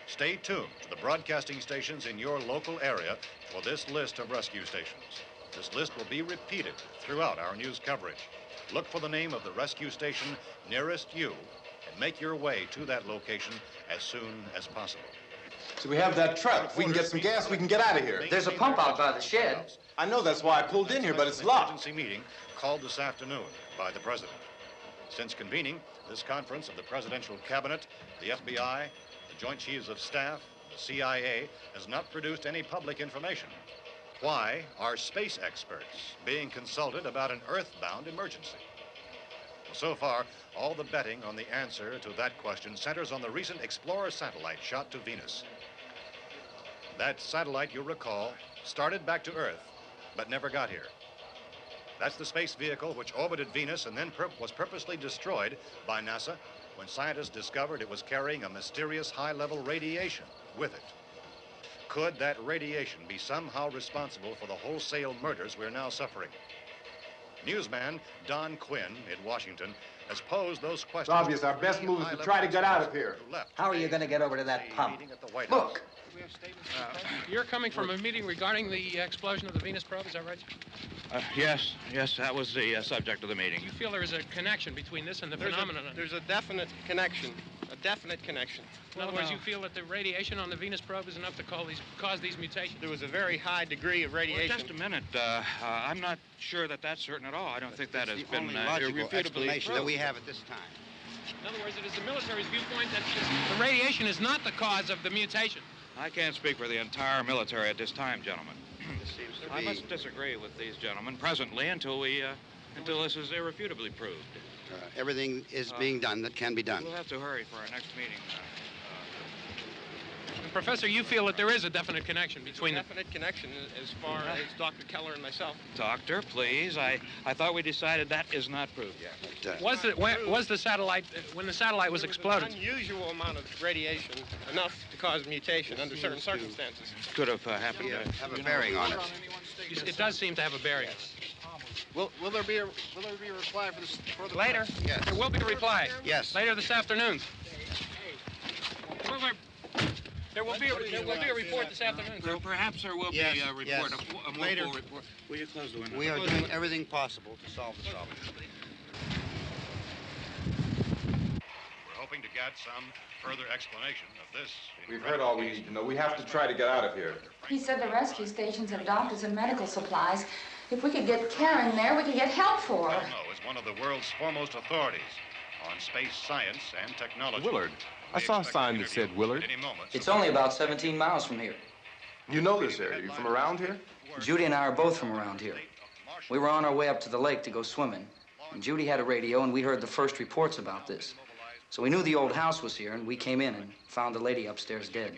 Stay tuned to the broadcasting stations in your local area for this list of rescue stations. This list will be repeated throughout our news coverage. Look for the name of the rescue station nearest you and make your way to that location as soon as possible. So we have that truck. If we can get some gas, we can get out of here. There's a pump out by the shed. I know, that's why I pulled in here, but it's locked. Emergency meeting called this afternoon by the president. Since convening this conference of the presidential cabinet, the FBI, the Joint Chiefs of Staff, the CIA has not produced any public information. Why are space experts being consulted about an earthbound emergency? Well, so far, all the betting on the answer to that question centers on the recent Explorer satellite shot to Venus. That satellite, you'll recall, started back to Earth, but never got here. That's the space vehicle which orbited Venus and then was purposely destroyed by NASA when scientists discovered it was carrying a mysterious high-level radiation with it. Could that radiation be somehow responsible for the wholesale murders we're now suffering? Newsman Don Quinn in Washington has posed those questions. It's obvious our best move is to try to get out of here. How are you going to get over to that pump? Look. You're coming from a meeting regarding the explosion of the Venus probe, is that right? Yes, that was the subject of the meeting. You feel there is a connection between this and the phenomenon? There's a definite connection. In other words, you feel that the radiation on the Venus probe is enough to cause these mutations? There was a very high degree of radiation. Well, just a minute. I'm not sure that that's certain at all. I don't think that has been logical explanation that we proved. have at this time. In other words, it is the military's viewpoint that the radiation is not the cause of the mutation. I can't speak for the entire military at this time, gentlemen. This seems to I be... must disagree with these gentlemen presently until this is irrefutably proved. everything is being done that can be done. We'll have to hurry for our next meeting. Professor, you feel that there is a definite connection between them? Definite connection as far as Dr. Keller and myself. Doctor, please. I thought we decided that is not proved yet. But, was the satellite, when the satellite was exploded? An unusual amount of radiation, enough to cause mutation under certain circumstances. Could have happened. Have a bearing on it. It does seem to have a bearing. Will there be a reply for this further? Later? Yes. There will be a reply. Yes. Later this afternoon. There will be a report this afternoon. Perhaps there will be a report, yes. a more Later. full report. Will you close the window? We are doing everything possible to solve this problem. We're hoping to get some further explanation of this. We've heard all we need to know. We have to try to get out of here. He said the rescue stations have doctors and medical supplies. If we could get care in there, we could get help for her. Romero is one of the world's foremost authorities on space science and technology. Willard. I saw a sign that said Willard. It's only about 17 miles from here. You know this area. You from around here? Judy and I are both from around here. We were on our way up to the lake to go swimming, and Judy had a radio, and we heard the first reports about this. So we knew the old house was here, and we came in and found the lady upstairs dead.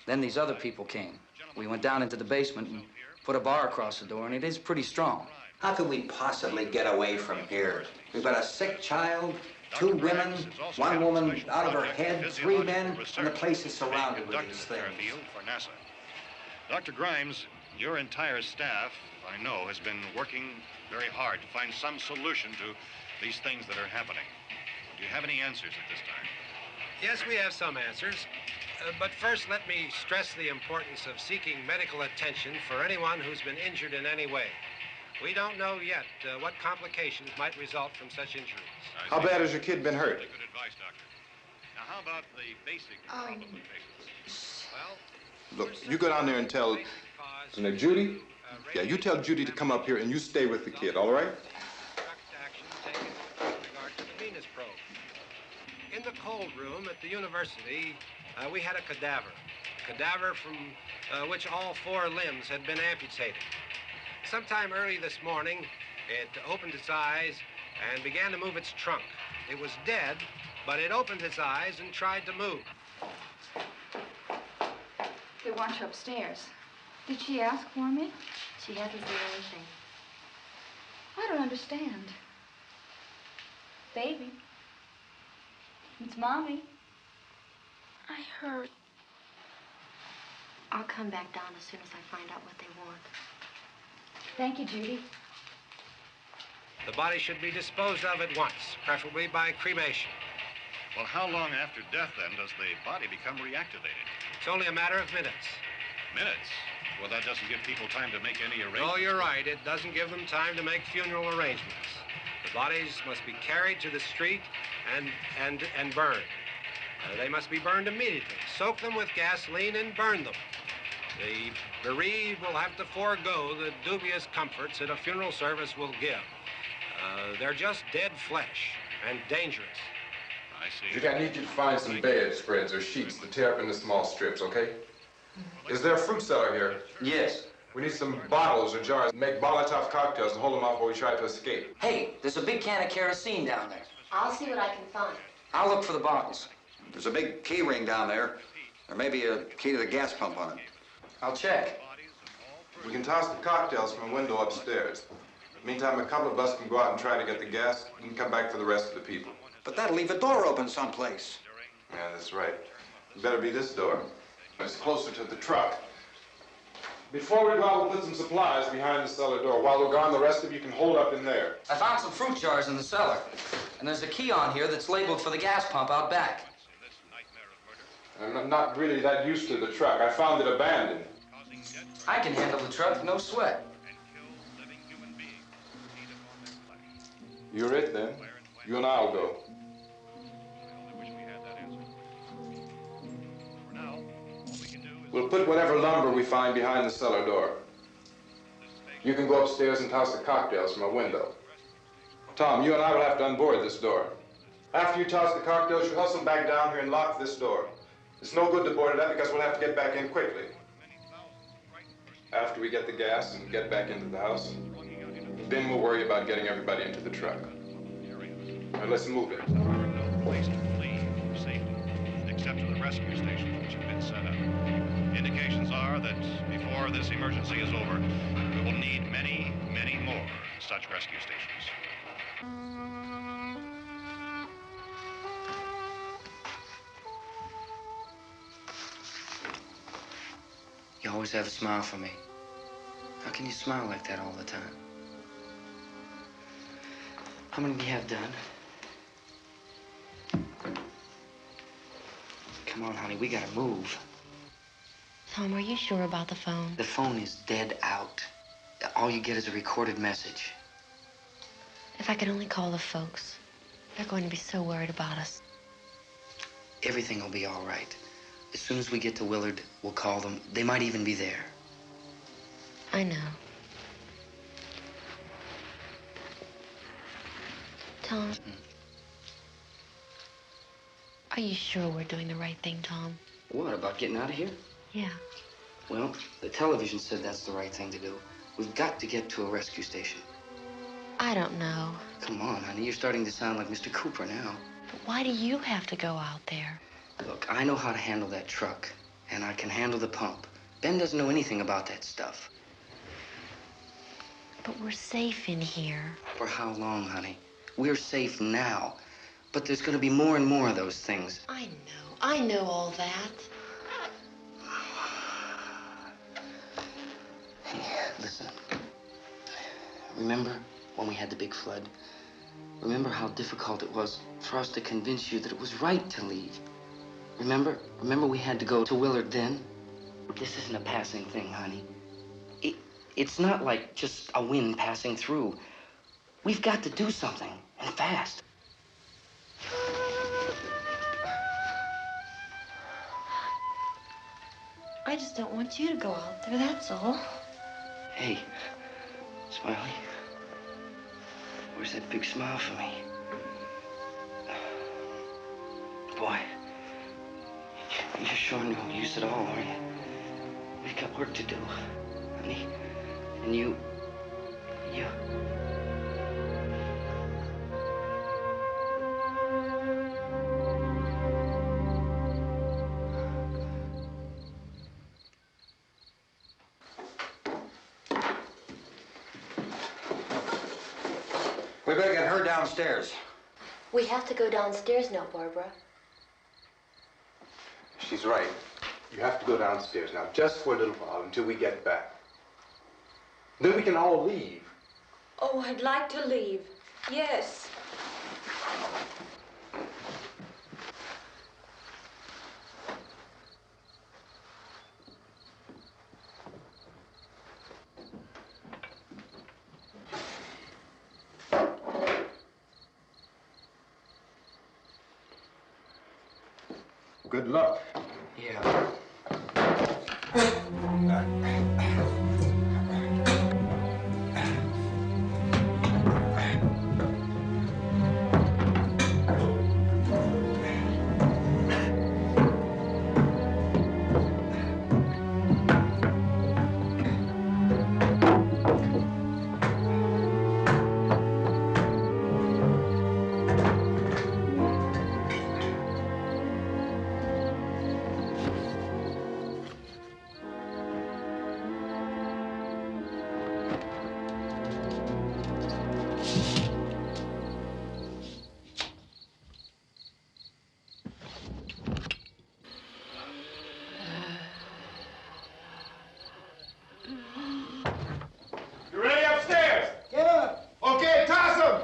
Then these other people came. We went down into the basement and put a bar across the door, and it is pretty strong. How can we possibly get away from here? We've got a sick child, 2 women, 1 woman out of her head, 3 men, and the place is surrounded with these things. For NASA. Dr. Grimes, your entire staff, I know, has been working very hard to find some solution to these things that are happening. Do you have any answers at this time? Yes, we have some answers. But first, let me stress the importance of seeking medical attention for anyone who's been injured in any way. We don't know yet what complications might result from such injuries. How bad has your kid been hurt? Good advice, Doctor. Now, how about the basic problem of patients? Look, you go down there and tell... Now, Judy? Yeah, you tell Judy to come up here and you stay with the kid, all right? In the cold room at the university, we had a cadaver from which all 4 limbs had been amputated. Sometime early this morning, it opened its eyes and began to move its trunk. It was dead, but it opened its eyes and tried to move. They want you upstairs. Did she ask for me? She hasn't said anything. I don't understand. Baby. It's Mommy. I heard. I'll come back down as soon as I find out what they want. Thank you, Judy. The body should be disposed of at once, preferably by cremation. Well, how long after death, then, does the body become reactivated? It's only a matter of minutes. Minutes? Well, that doesn't give people time to make any arrangements. Oh, you're right. It doesn't give them time to make funeral arrangements. The bodies must be carried to the street and burned. They must be burned immediately. Soak them with gasoline and burn them. The bereaved will have to forego the dubious comforts that a funeral service will give. They're just dead flesh and dangerous. I see. Judy, I need you to find some bedspreads or sheets to tear up into small strips, okay? Is there a fruit cellar here? Yes. We need some bottles or jars to make Molotov cocktails and hold them off while we try to escape. Hey, there's a big can of kerosene down there. I'll see what I can find. I'll look for the bottles. There's a big key ring down there. There may be a key to the gas pump on it. I'll check. We can toss the cocktails from a window upstairs. Meantime, a couple of us can go out and try to get the gas and come back for the rest of the people. But that'll leave a door open someplace. Yeah, that's right. It better be this door. It's closer to the truck. Before we go out, we'll put some supplies behind the cellar door. While we're gone, the rest of you can hold up in there. I found some fruit jars in the cellar. And there's a key on here that's labeled for the gas pump out back. I'm not really that used to the truck. I found it abandoned. I can handle the truck, no sweat. You're it, then. You and I'll go. We'll put whatever lumber we find behind the cellar door. You can go upstairs and toss the cocktails from a window. Tom, you and I will have to unboard this door. After you toss the cocktails, you hustle back down here and lock this door. It's no good to board it up because we'll have to get back in quickly. After we get the gas and get back into the house, then we'll worry about getting everybody into the truck. Now let's move it. There are no place to flee for safety, except to the rescue stations which have been set up. Indications are that before this emergency is over, we will need many, many more such rescue stations. You always have a smile for me. How can you smile like that all the time? How many do you have done? Come on, honey, we gotta move. Tom, are you sure about the phone? The phone is dead out. All you get is a recorded message. If I could only call the folks. They're going to be so worried about us. Everything will be all right. As soon as we get to Willard, we'll call them. They might even be there. I know. Tom? Are you sure we're doing the right thing, Tom? What, about getting out of here? Yeah. Well, the television said that's the right thing to do. We've got to get to a rescue station. I don't know. Come on, honey, you're starting to sound like Mr. Cooper now. But why do you have to go out there? Look, I know how to handle that truck, and I can handle the pump. Ben doesn't know anything about that stuff. But we're safe in here. For how long, honey? We're safe now. But there's gonna be more and more of those things. I know all that. Hey, listen. Remember when we had the big flood? Remember how difficult it was for us to convince you that it was right to leave? Remember we had to go to Willard then? This isn't a passing thing, honey. It's not like just a wind passing through. We've got to do something, and fast. I just don't want you to go out there, that's all. Hey, Smiley. Where's that big smile for me? Boy, you're showing no use at all, are you? We've got work to do, honey. And you... We better get her downstairs. We have to go downstairs now, Barbara. She's right. You have to go downstairs now, just for a little while, until we get back. Then we can all leave. Oh, I'd like to leave. Yes. Good luck. Yeah. You ready upstairs? Yeah. Okay, toss them.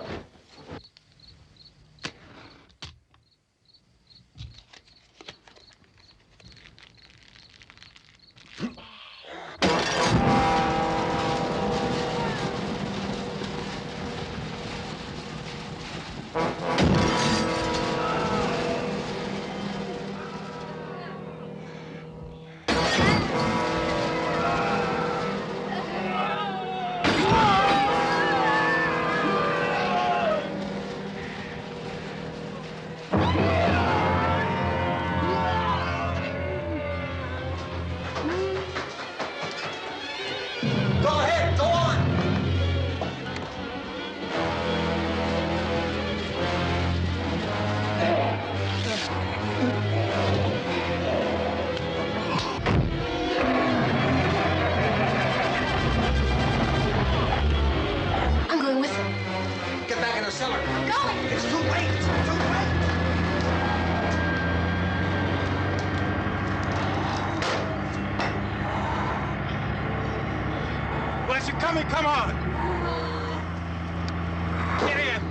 Go ahead, go on. I'm going with them. Get back in the cellar. I'm going. It's too late. It's too late. Well, as you're coming, come on. Get in.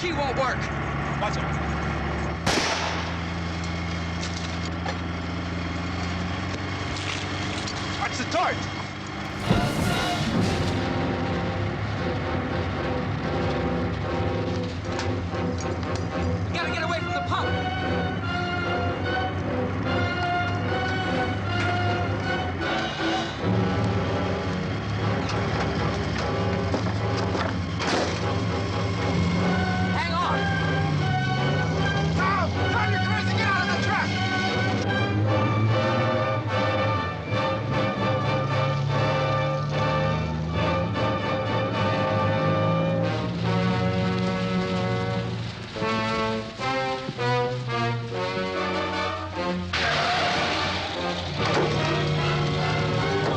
key won't work. Watch it. Watch the torch. We gotta get away from the pump. Hang on. Tom, turn your cars and get out of the truck.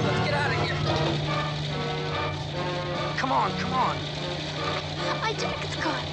Let's get out of here. Come on, come on. My jacket's caught.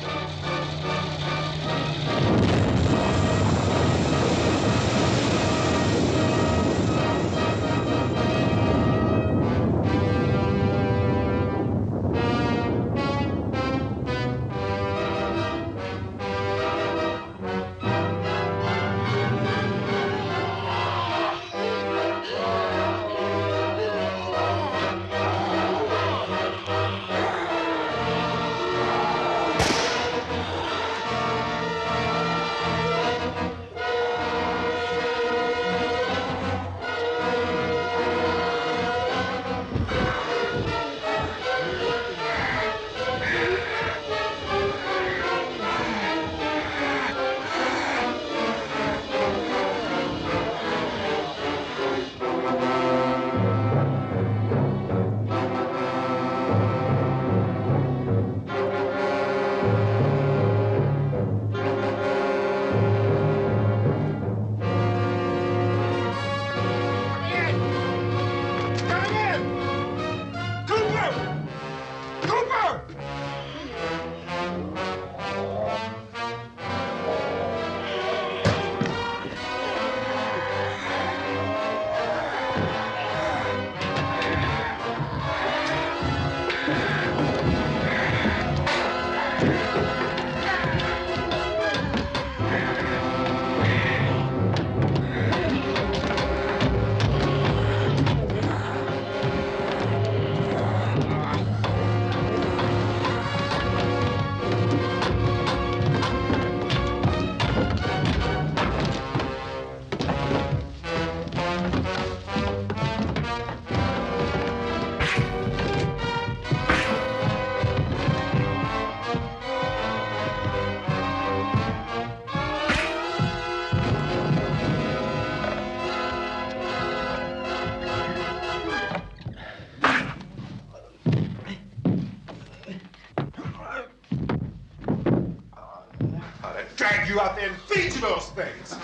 Drag you out there and feed you those things.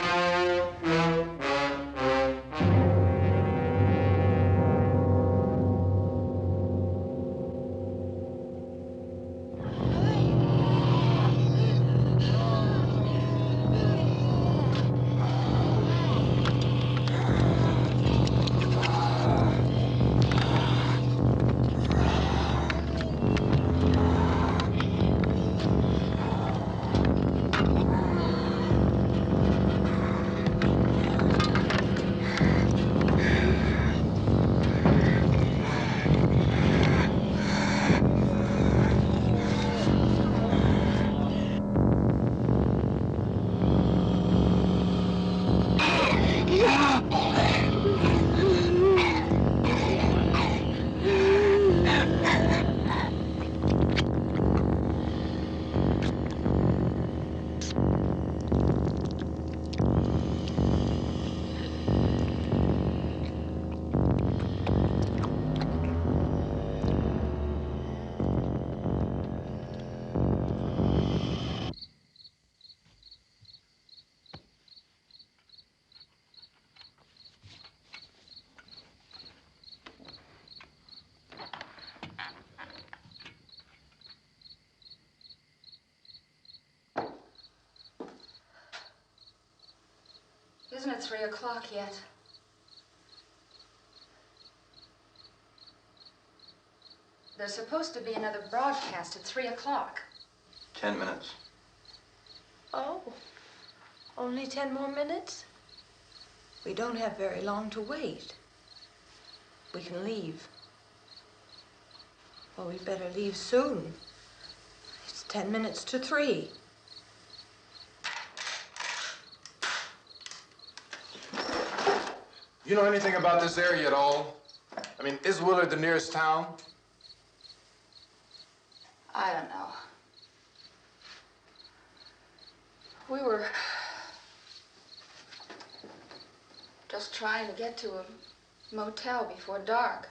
Isn't it 3 o'clock yet? There's supposed to be another broadcast at 3 o'clock. 10 minutes. Oh, only 10 more minutes? We don't have very long to wait. We can leave. Well, we'd better leave soon. It's 10 minutes to 3. You know anything about this area at all? I mean, is Willard the nearest town? I don't know. We were just trying to get to a motel before dark.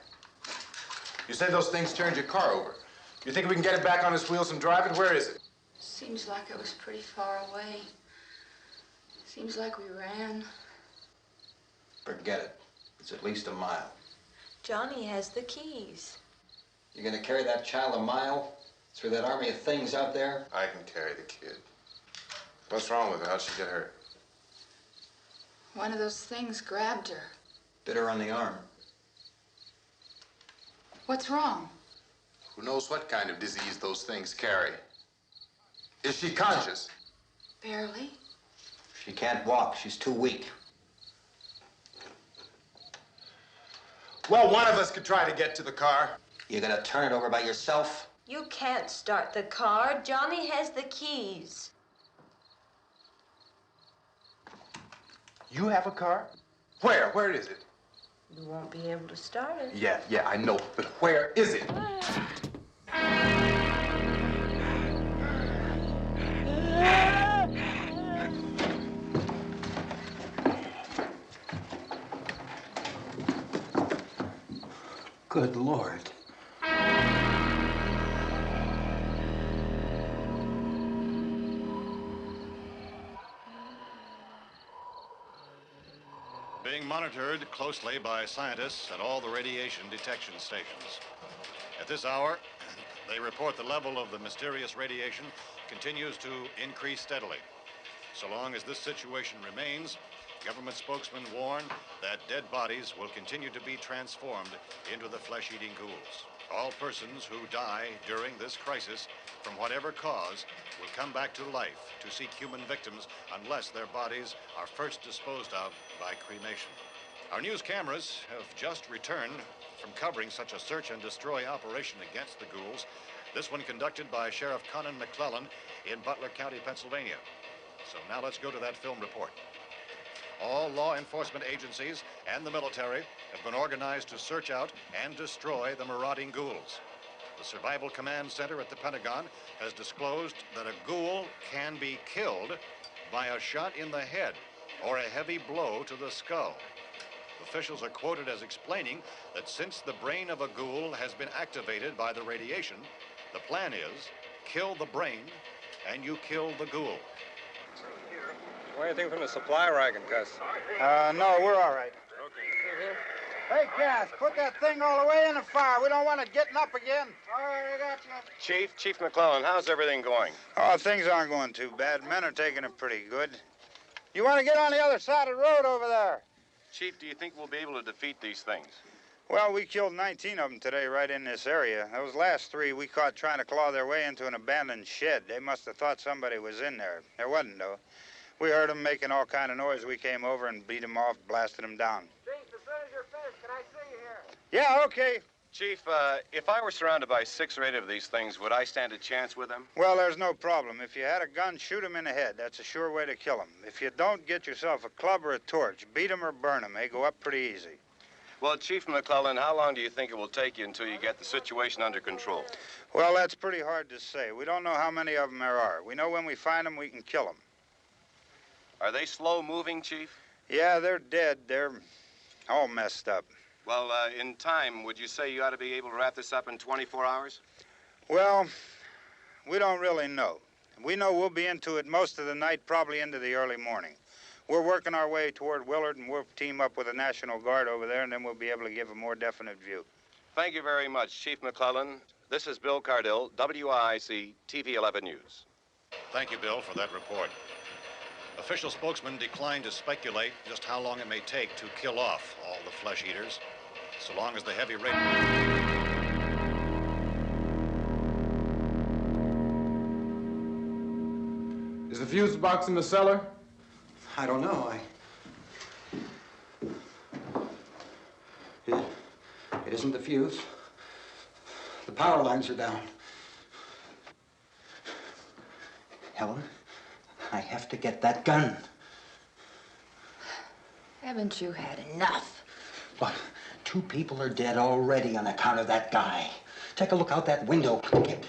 You say those things turned your car over. You think we can get it back on its wheels and drive it? Where is it? Seems like it was pretty far away. Seems like we ran. Forget it. It's at least a mile. Johnny has the keys. You're gonna carry that child a mile through that army of things out there? I can carry the kid. What's wrong with her? How'd she get hurt? One of those things grabbed her. Bit her on the arm. What's wrong? Who knows what kind of disease those things carry? Is she conscious? Barely. She can't walk. She's too weak. Well, one of us could try to get to the car. You gonna turn it over by yourself? You can't start the car. Johnny has the keys. You have a car? Where? Where is it? You won't be able to start it. Yeah, I know. But where is it? Good Lord. Being monitored closely by scientists at all the radiation detection stations. At this hour, they report the level of the mysterious radiation continues to increase steadily. So long as this situation remains, government spokesmen warn that dead bodies will continue to be transformed into the flesh-eating ghouls. All persons who die during this crisis, from whatever cause, will come back to life to seek human victims unless their bodies are first disposed of by cremation. Our news cameras have just returned from covering such a search and destroy operation against the ghouls, this one conducted by Sheriff Conan McClellan in Butler County, Pennsylvania. So now let's go to that film report. All law enforcement agencies and the military have been organized to search out and destroy the marauding ghouls. The Survival Command Center at the Pentagon has disclosed that a ghoul can be killed by a shot in the head or a heavy blow to the skull. Officials are quoted as explaining that since the brain of a ghoul has been activated by the radiation, the plan is kill the brain and you kill the ghoul. Anything from the supply wagon, Gus? No, we're all right. Okay. Hey, Cass, put that thing all the way in the fire. We don't want it getting up again. All right, I got you. Chief McClellan, how's everything going? Oh, things aren't going too bad. Men are taking it pretty good. You want to get on the other side of the road over there? Chief, do you think we'll be able to defeat these things? Well, we killed 19 of them today right in this area. Those last 3 we caught trying to claw their way into an abandoned shed. They must have thought somebody was in there. There wasn't, though. We heard them making all kind of noise. We came over and beat them off, blasted them down. Chief, as soon as you're finished, can I see you here? Yeah, okay. Chief, if I were surrounded by 6 or 8 of these things, would I stand a chance with them? Well, there's no problem. If you had a gun, shoot them in the head. That's a sure way to kill them. If you don't, get yourself a club or a torch. Beat them or burn them. They go up pretty easy. Well, Chief McClellan, how long do you think it will take you until you get the situation under control? Well, that's pretty hard to say. We don't know how many of them there are. We know when we find them, we can kill them. Are they slow-moving, Chief? Yeah, they're dead. They're all messed up. Well, in time, would you say you ought to be able to wrap this up in 24 hours? Well, we don't really know. We know we'll be into it most of the night, probably into the early morning. We're working our way toward Willard, and we'll team up with the National Guard over there, and then we'll be able to give a more definite view. Thank you very much, Chief McClellan. This is Bill Cardill, WIC TV 11 News. Thank you, Bill, for that report. Official spokesmen declined to speculate just how long it may take to kill off all the flesh eaters, so long as the heavy rain... Is the fuse box in the cellar? I don't know. It isn't the fuse. The power lines are down. Helen, I have to get that gun. Haven't you had enough? But 2 people are dead already on account of that guy. Take a look out that window. Get.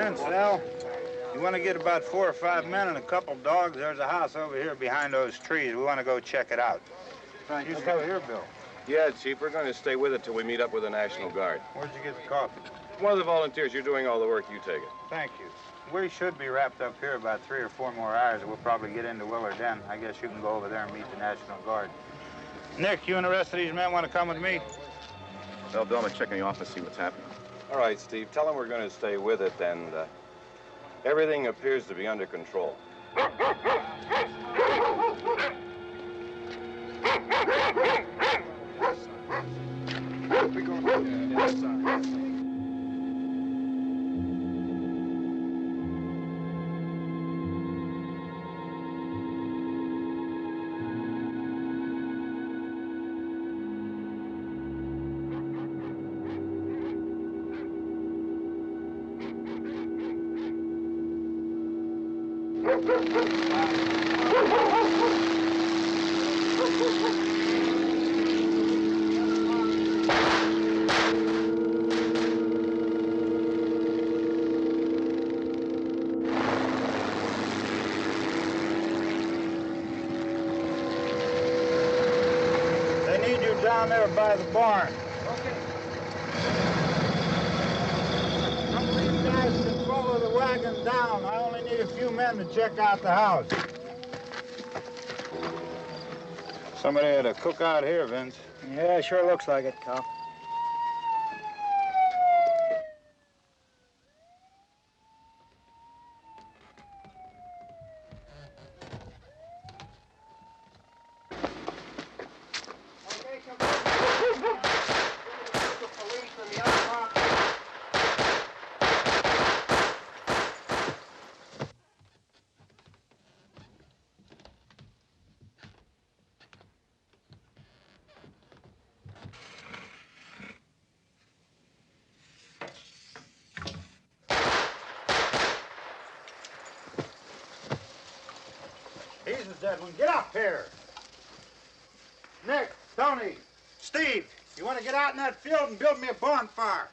Vince, Al, you want to get about 4 or 5 men and a couple dogs? There's a house over here behind those trees. We want to go check it out. You stay here, Bill. Yeah, Chief, we're going to stay with it till we meet up with the National Guard. Where'd you get the coffee? One of the volunteers. You're doing all the work. You take it. Thank you. We should be wrapped up here about 3 or 4 more hours. We'll probably get into Willard Den. I guess you can go over there and meet the National Guard. Nick, you and the rest of these men want to come with me? Well, Bill, I'm going to check in the office, see what's happening. All right, Steve. Tell them we're going to stay with it, and everything appears to be under control. They need you down there by the barn. Okay. Some of these guys can follow the wagon down. I only need a few men to check out the house. Somebody had a cookout here, Vince. Yeah, sure looks like it, Karl. He's the dead one. Get up here. Nick, Tony, Steve, you want to get out in that field and build me a bonfire?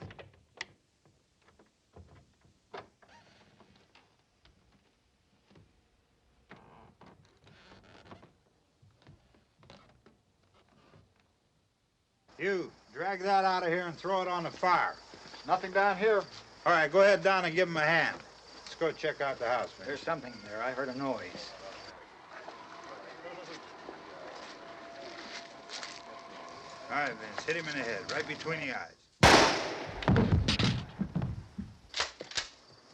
You, drag that out of here and throw it on the fire. Nothing down here. All right, go ahead down and give him a hand. Let's go check out the house, man. There's something there. I heard a noise. All right, Vince, hit him in the head, right between the eyes.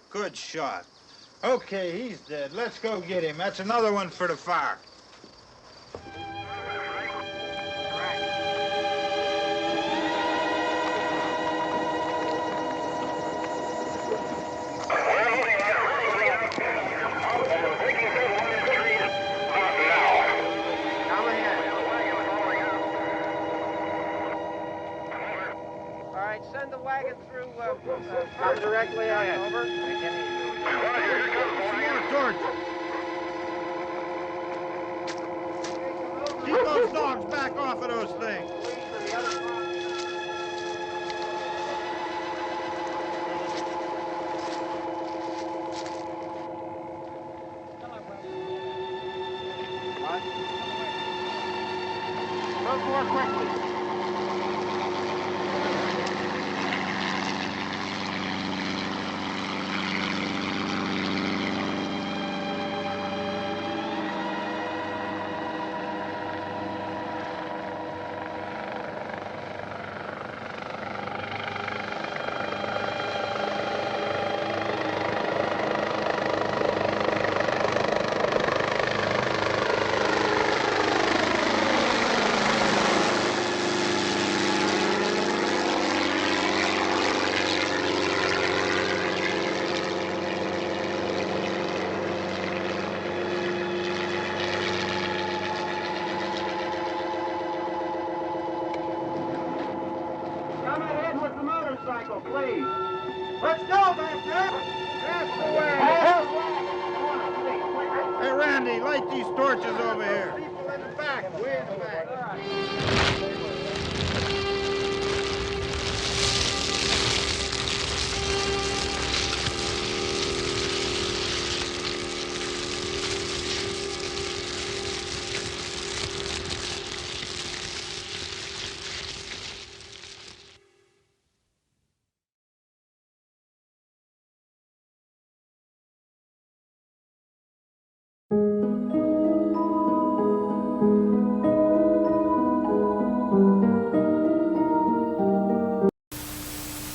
Good shot. Okay, he's dead. Let's go get him. That's another one for the fire. Send the wagon through, come directly on over. Keep those dogs back off of those things. What? Move more quickly. Please. Let's go back there. That's the way. Hey, Randy, light these torches over here. People in the back, way in the back.